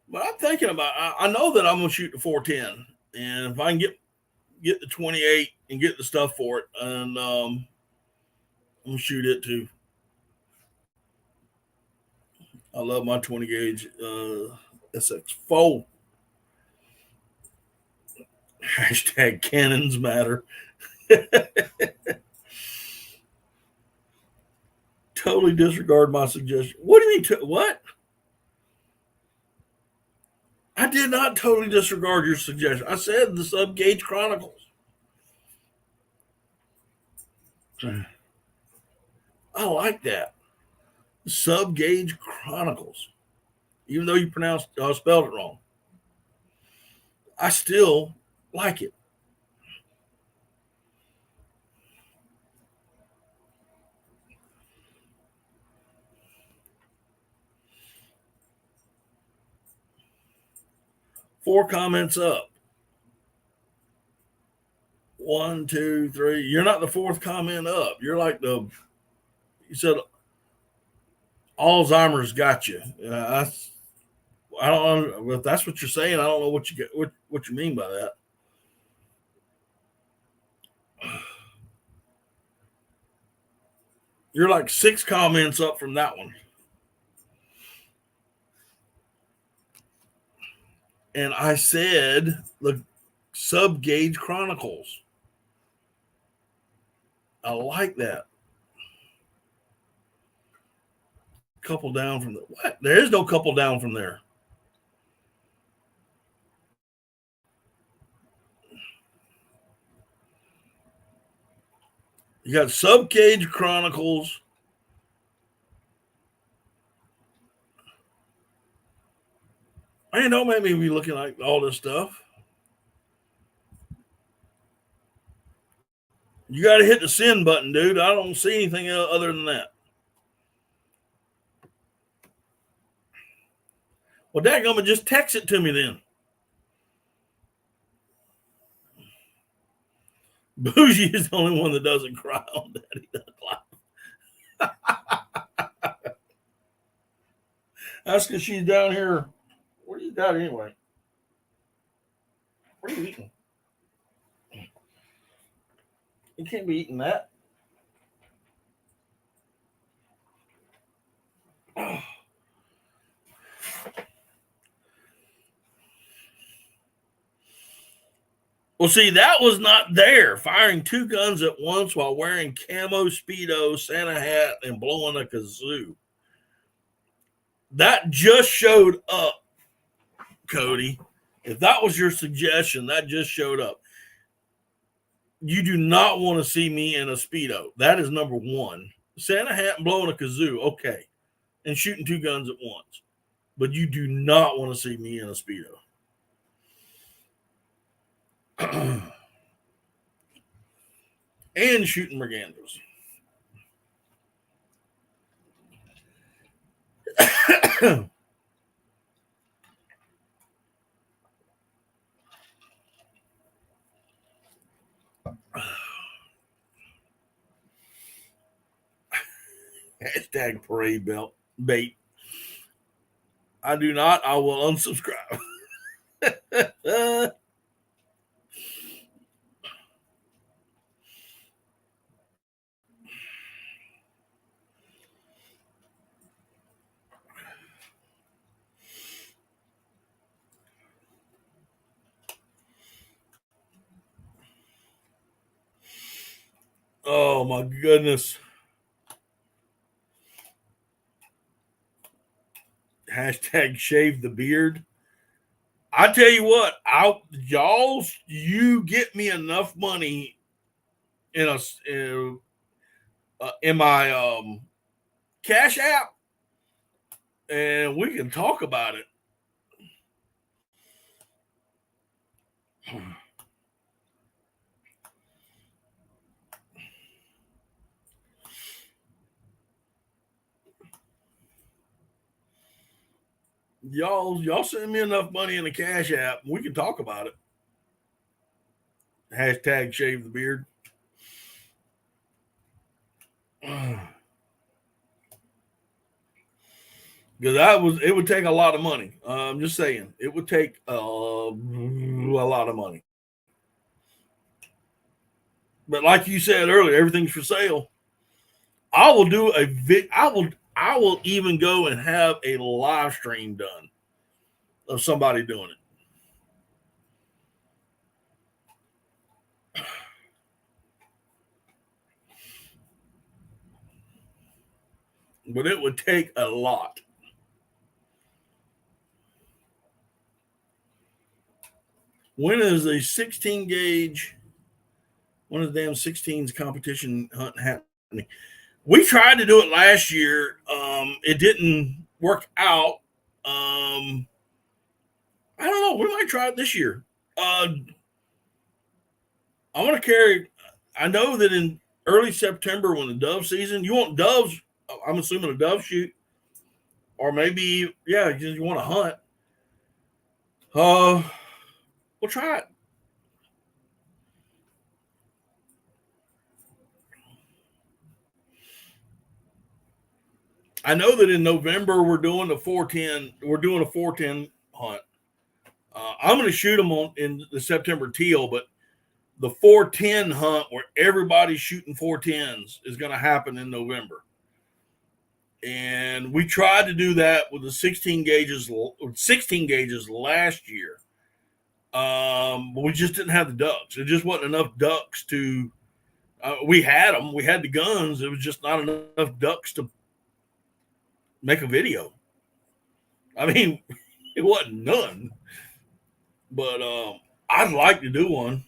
But I'm thinking about. I know that I'm gonna shoot the 410, and if I can get the 28 and get the stuff for it, and I'm gonna shoot it too. I love my 20 gauge SX4. Hashtag cannons matter. Totally disregard my suggestion. What do you mean? What? I did not totally disregard your suggestion. I said the sub gauge chronicles. I like that. Sub gauge chronicles. Even though you spelled it wrong, I still like it. Four comments up. 1, 2, 3. You're not the fourth comment up. You're like you said, Alzheimer's got you. I don't know if that's what you're saying. I don't know what you mean by that. You're like 6 comments up from that one. And I said the Sub Gauge Chronicles. I like that. Couple down from the what? There is no couple down from there. You got Sub Gauge Chronicles. Man, don't make me be looking like all this stuff. You got to hit the send button, dude. I don't see anything other than that. Well, dadgummit, just text it to me then. Bougie is the only one that doesn't cry on Daddy Duck Live. That's because she's down here. What do you got anyway? What are you eating? You can't be eating that. Oh. Well, see, that was not there. Firing 2 guns at once while wearing camo Speedo, Santa hat, and blowing a kazoo. That just showed up, Cody. If that was your suggestion, that just showed up. You do not want to see me in a Speedo. That is number 1. Santa hat and blowing a kazoo, okay. And shooting 2 guns at once. But you do not want to see me in a Speedo. And shooting Mergandas. Hashtag parade bait. I do not. I will unsubscribe. Oh my goodness. Hashtag shave the beard. I tell you what, you get me enough money in my Cash app, and we can talk about it. Y'all send me enough money in the Cash app, we can talk about it. Hashtag shave the beard. Because it would take a lot of money. I'm just saying, it would take a lot of money. But like you said earlier, everything's for sale. I will do I will even go and have a live stream done of somebody doing it. But it would take a lot. When is a 16 gauge, one of the damn 16s competition hunt happening? We tried to do it last year. It didn't work out. I don't know. We might try it this year. I want to carry. I know that in early September, when the dove season, you want doves. I'm assuming a dove shoot, or maybe you want to hunt. We'll try it. I know that in November we're doing a 410. We're doing a 410 hunt. I'm going to shoot them in the September teal, but the 410 hunt everybody's shooting 410s is going to happen in November. And we tried to do that with the 16 gauges last year. But we just didn't have the ducks. There just wasn't enough ducks to, we had them, we had the guns. It was just not enough ducks to make a video. I mean, it wasn't none, but I'd like to do one.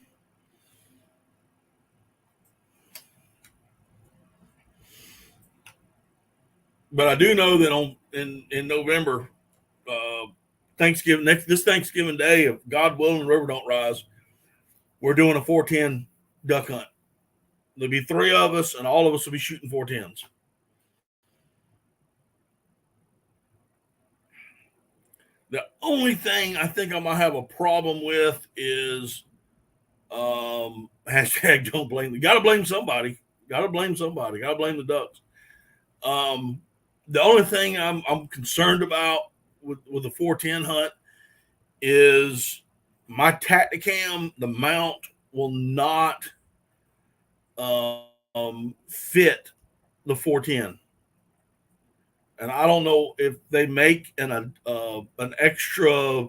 But I do know that in November, Thanksgiving, this Thanksgiving Day, if God willing, the river don't rise, we're doing a 410 duck hunt. There'll be 3 of us, and all of us will be shooting 410s. The only thing I think I might have a problem with is hashtag don't blame me. Gotta blame somebody. Gotta blame the ducks. The only thing I'm concerned about with the 410 hunt is my Tacticam, the mount will not fit the 410. And I don't know if they make an extra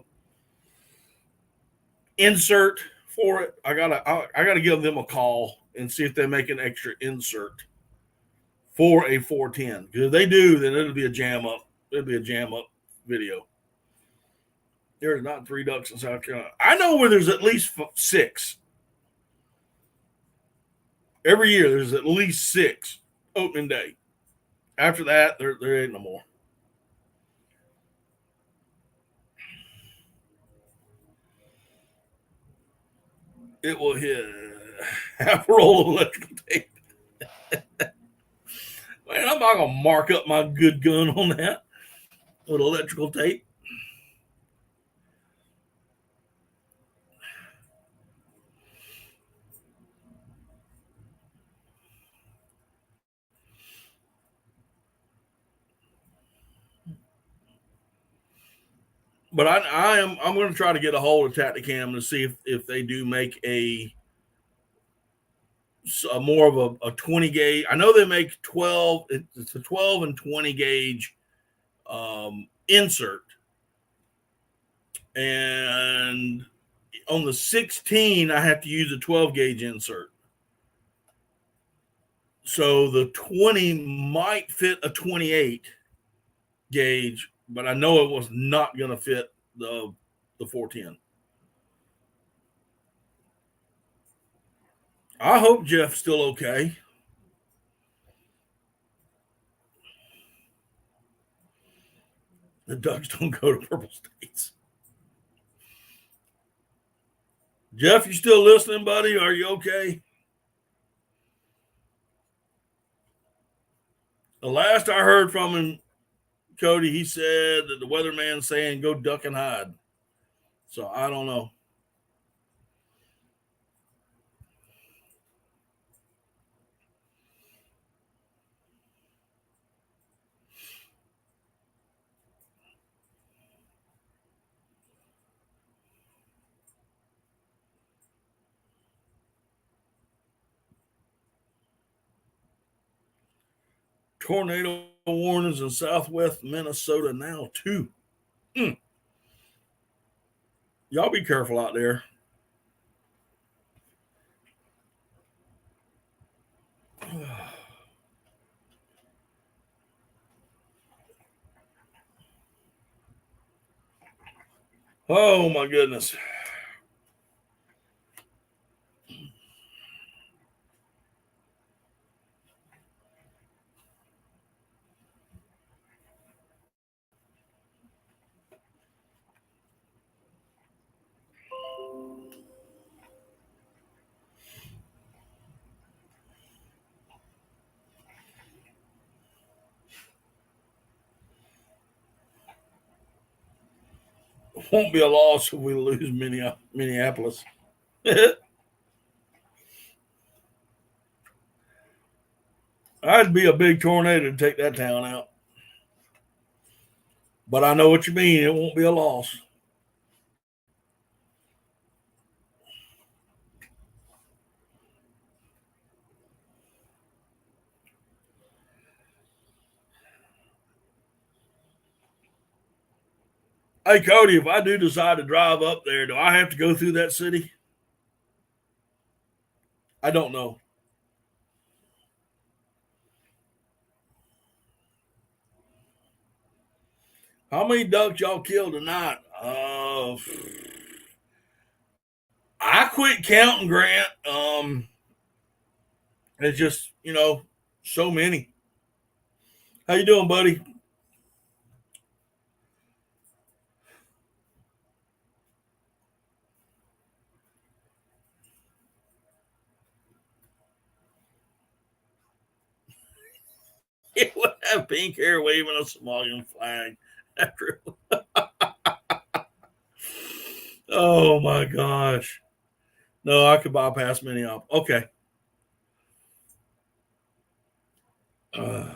insert for it. I gotta give them a call and see if they make an extra insert for a 410. Because if they do, then it'll be a jam up. It'll be a jam up video. There's not 3 ducks in South Carolina. I know where there's at least 6. Every year there's at least 6 opening day. After that, there ain't no more. It will hit half a roll of electrical tape. Man, I'm not going to mark up my good gun on that with electrical tape. But I'm going to try to get a hold of Tacticam to see if they do make a more of a 20 gauge. I know they make 12. It's a 12 and 20 gauge insert, and on the 16 I have to use a 12 gauge insert. So the 20 might fit a 28 gauge, but I know it was not going to fit the 410. I hope Jeff's still okay. The ducks don't go to purple states. Jeff, you still listening, buddy? Are you okay? The last I heard from him, Cody, he said that the weatherman's saying go duck and hide. So I don't know. Tornado warnings in southwest Minnesota now, too. Y'all be careful out there. Oh, my goodness. Won't be a loss if we lose Minneapolis. I'd be a big tornado to take that town out. But I know what you mean. It won't be a loss. Hey, Cody, if I do decide to drive up there, do I have to go through that city? I don't know. How many ducks y'all killed tonight? I quit counting, Grant. It's just, so many. How you doing, buddy? He would have pink hair waving a Somalian flag. Oh my gosh. No, I could bypass many of them. Okay. Uh,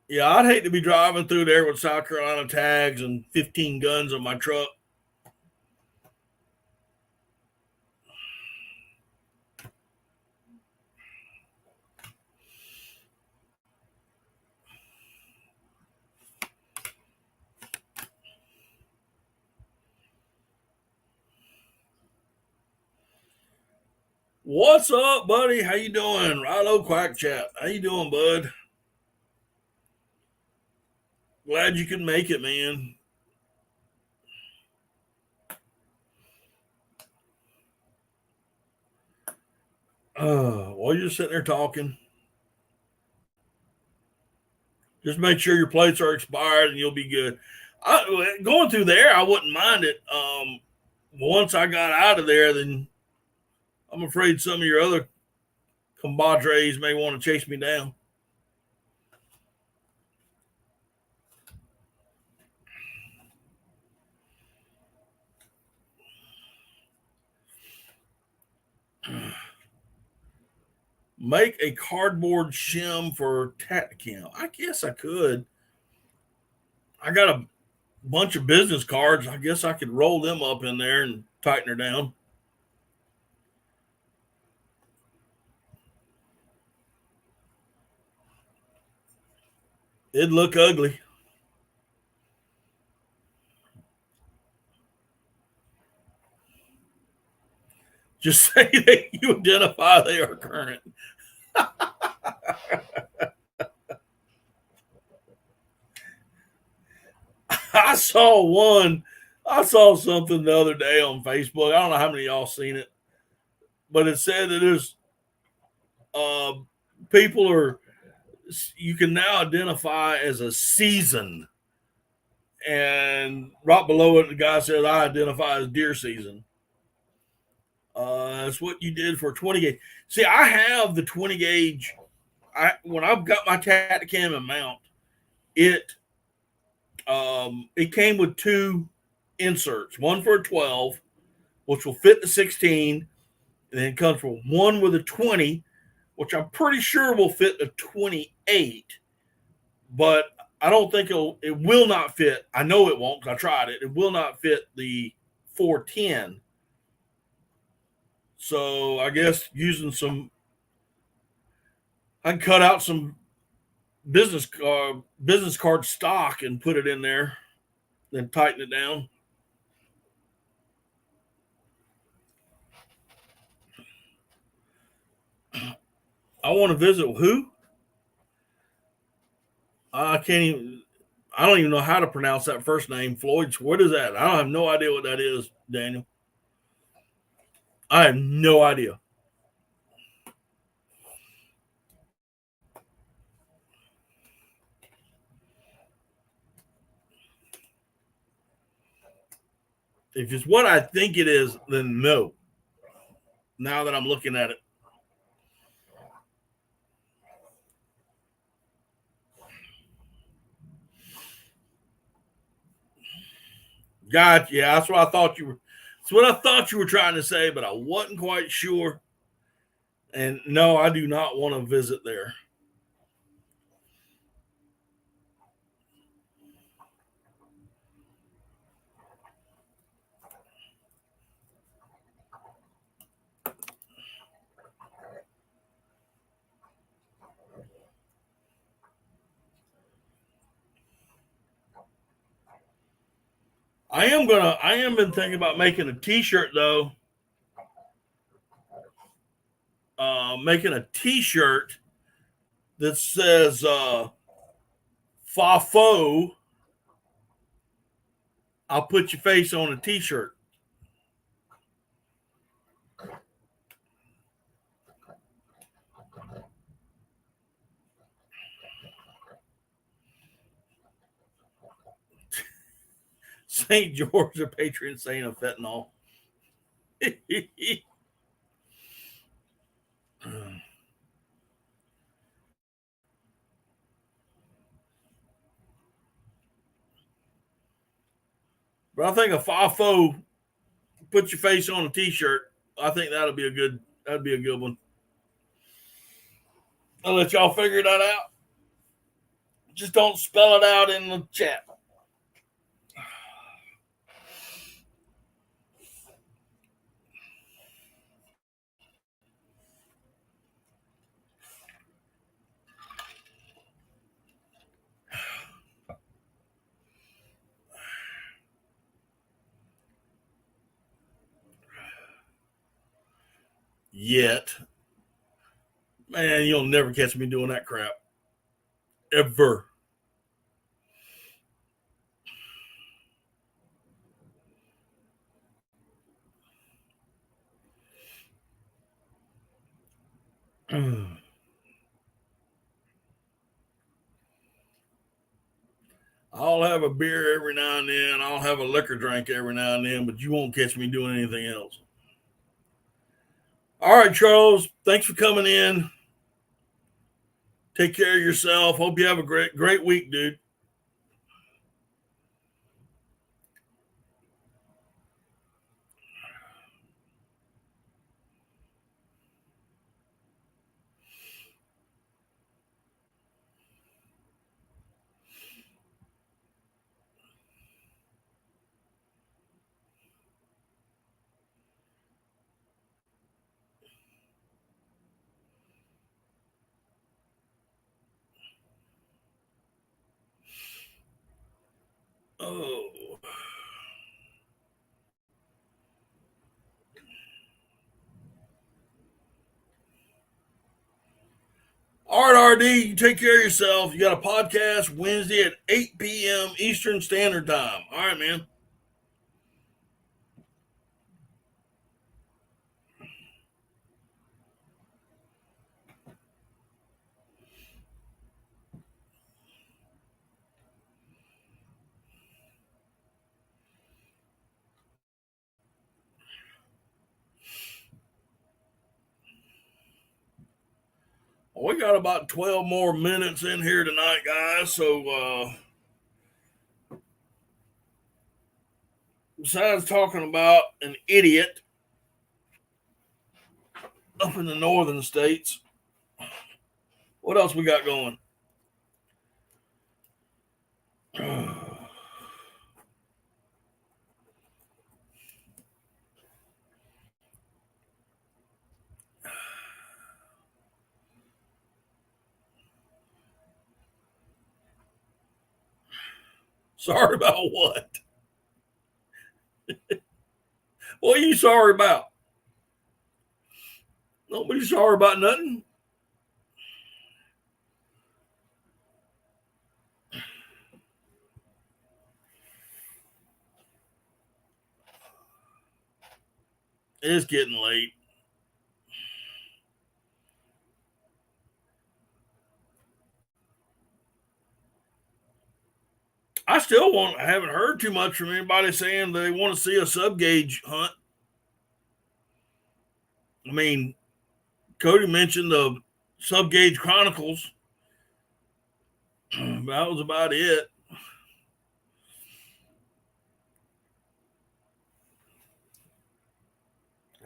yeah, I'd hate to be driving through there with South Carolina tags and 15 guns on my truck. What's up, buddy? How you doing? Rilo Quack Chat. How you doing, bud? Glad you could make it, man. While you're sitting there talking, just make sure your plates are expired and you'll be good. Going through there, I wouldn't mind it. Once I got out of there, then I'm afraid some of your other compadres may want to chase me down. Make a cardboard shim for Tacticam. I guess I could. I got a bunch of business cards. I guess I could roll them up in there and tighten her down. It'd look ugly. Just say that you identify they are current. I saw one. I saw something the other day on Facebook. I don't know how many of y'all seen it, but it said that there's uh, people are, you can now identify as a season. And right below it, the guy says, I identify as deer season. That's what you did for 20 gauge. See, I have the 20 gauge. When I've got my Tacticam and mount, it came with two inserts, one for a 12, which will fit the 16, and then comes for one with a 20, which I'm pretty sure will fit the 28, but I don't think it will not fit. I know it won't because I tried it. It will not fit the 410. So I guess using I can cut out some business card stock and put it in there, then tighten it down. I want to visit who? I can't even. I don't even know how to pronounce that first name. Floyd. What is that? I have no idea what that is, Daniel. I have no idea. If it's what I think it is, then no. Now that I'm looking at it. God, yeah, that's what I thought you were. That's what I thought you were trying to say, but I wasn't quite sure. And no, I do not want to visit there. I am been thinking about making a t-shirt though. Making a t-shirt that says "Fafo." I'll put your face on a t-shirt. St. George, the patron saint of fentanyl. But I think a FAFO, put your face on a t-shirt. I think that'd be a good one. I'll let y'all figure that out. Just don't spell it out in the chat. Yet. Man, you'll never catch me doing that crap. Ever. I'll have a beer every now and then. I'll have a liquor drink every now and then, but you won't catch me doing anything else. All right, Charles. Thanks for coming in. Take care of yourself. Hope you have a great week, dude. Oh. All right, RD, you take care of yourself. You got a podcast Wednesday at 8 p.m. Eastern Standard Time. All right, man. We got about 12 more minutes in here tonight, guys. So, besides talking about an idiot up in the northern states, what else we got going? Sorry about what? What are you sorry about? Nobody's sorry about nothing. It's getting late. I haven't heard too much from anybody saying they want to see a sub gauge hunt. I mean, Cody mentioned the Sub Gauge Chronicles. That was about it.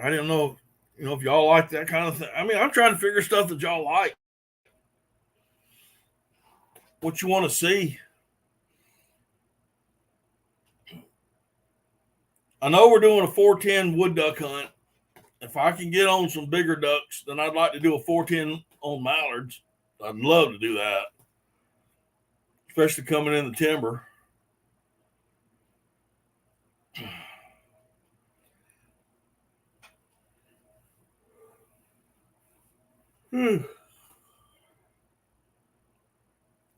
I didn't know, if y'all like that kind of thing. I mean, I'm trying to figure stuff that y'all like. What you want to see. I know we're doing a 410 wood duck hunt. If I can get on some bigger ducks, then I'd like to do a 410 on mallards. I'd love to do that, especially coming in the timber.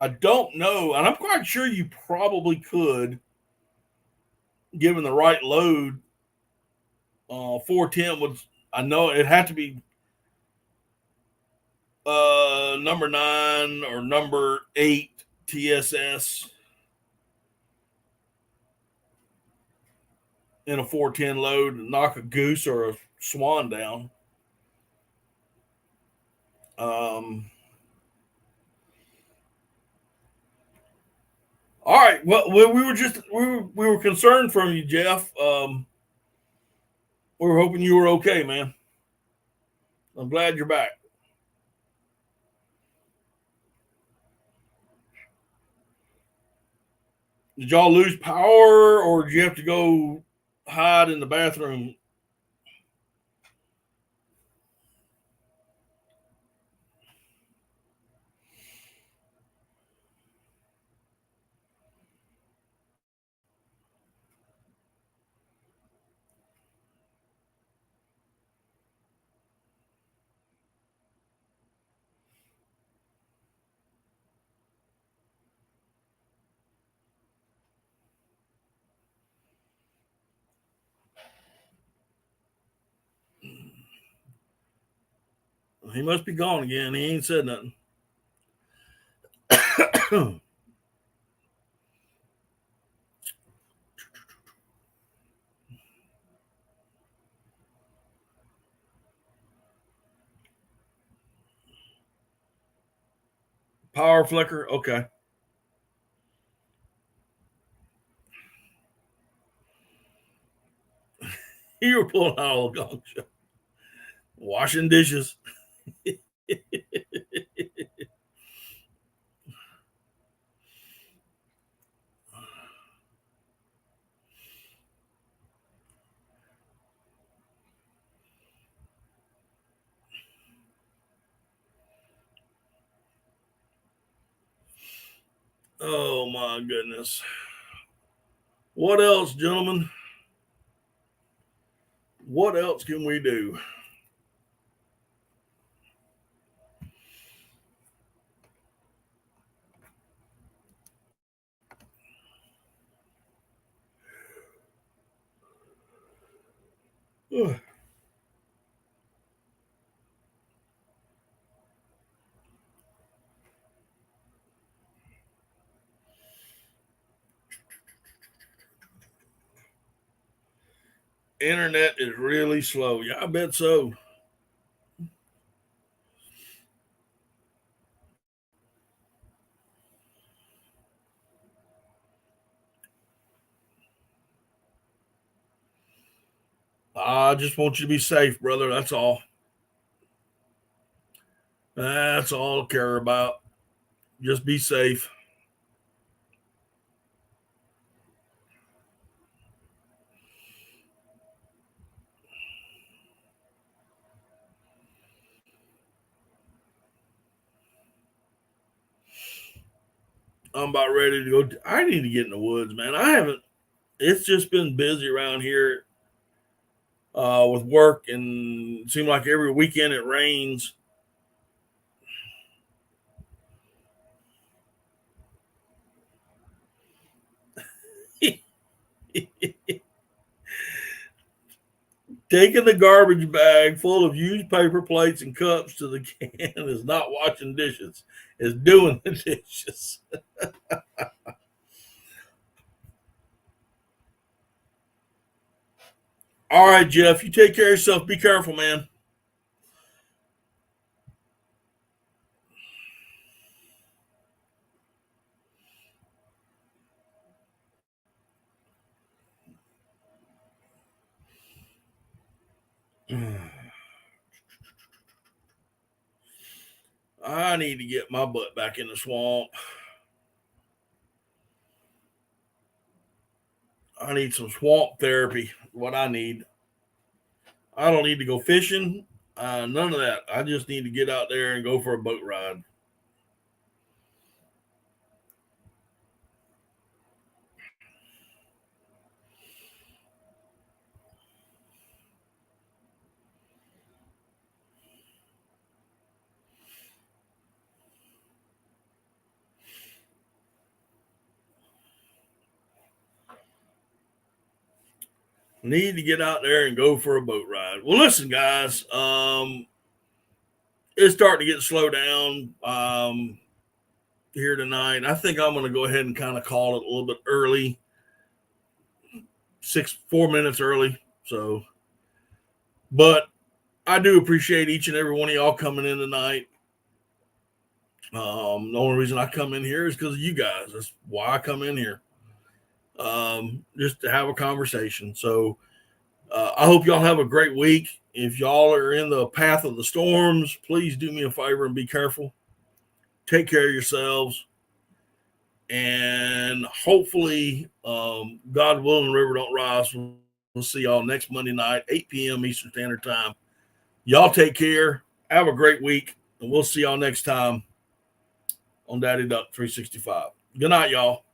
I don't know, and I'm quite sure you probably could, given the right load. 410 was. I know it had to be number 9 or number 8 TSS in a 410 load and knock a goose or a swan down. All right. Well, we were concerned from you, Jeff. We were hoping you were okay, man. I'm glad you're back. Did y'all lose power, or did you have to go hide in the bathroom? He must be gone again. He ain't said nothing. Power flicker. Okay. You were pulling out all the gong show. Washing dishes. Oh my goodness. What else, gentlemen? What else can we do? Internet is really slow. Yeah, I bet so. I just want you to be safe, brother. That's all. That's all I care about. Just be safe. I'm about ready to go. I need to get in the woods, man. I haven't. It's just been busy around here with work, and it seems like every weekend it rains. Taking the garbage bag full of used paper plates and cups to the can is not washing dishes, it's doing the dishes. All right, Jeff, you take care of yourself. Be careful, man. I need to get my butt back in the swamp. I need some swamp therapy. What I need. I don't need to go fishing. None of that. I just need to get out there and go for a boat ride. Need to get out there and go for a boat ride. Well, listen, guys, it's starting to get slow down here tonight. I think I'm going to go ahead and kind of call it a little bit early, 4 minutes early. So, but I do appreciate each and every one of y'all coming in tonight. The only reason I come in here is because of you guys. That's why I come in here, just to have a conversation. So I hope y'all have a great week. If y'all are in the path of the storms, please do me a favor and be careful. Take care of yourselves. And hopefully, God willing, the river don't rise. We'll see y'all next Monday night, 8 p.m. Eastern Standard Time. Y'all take care. Have a great week. And we'll see y'all next time on Daddy Duck 365. Good night, y'all.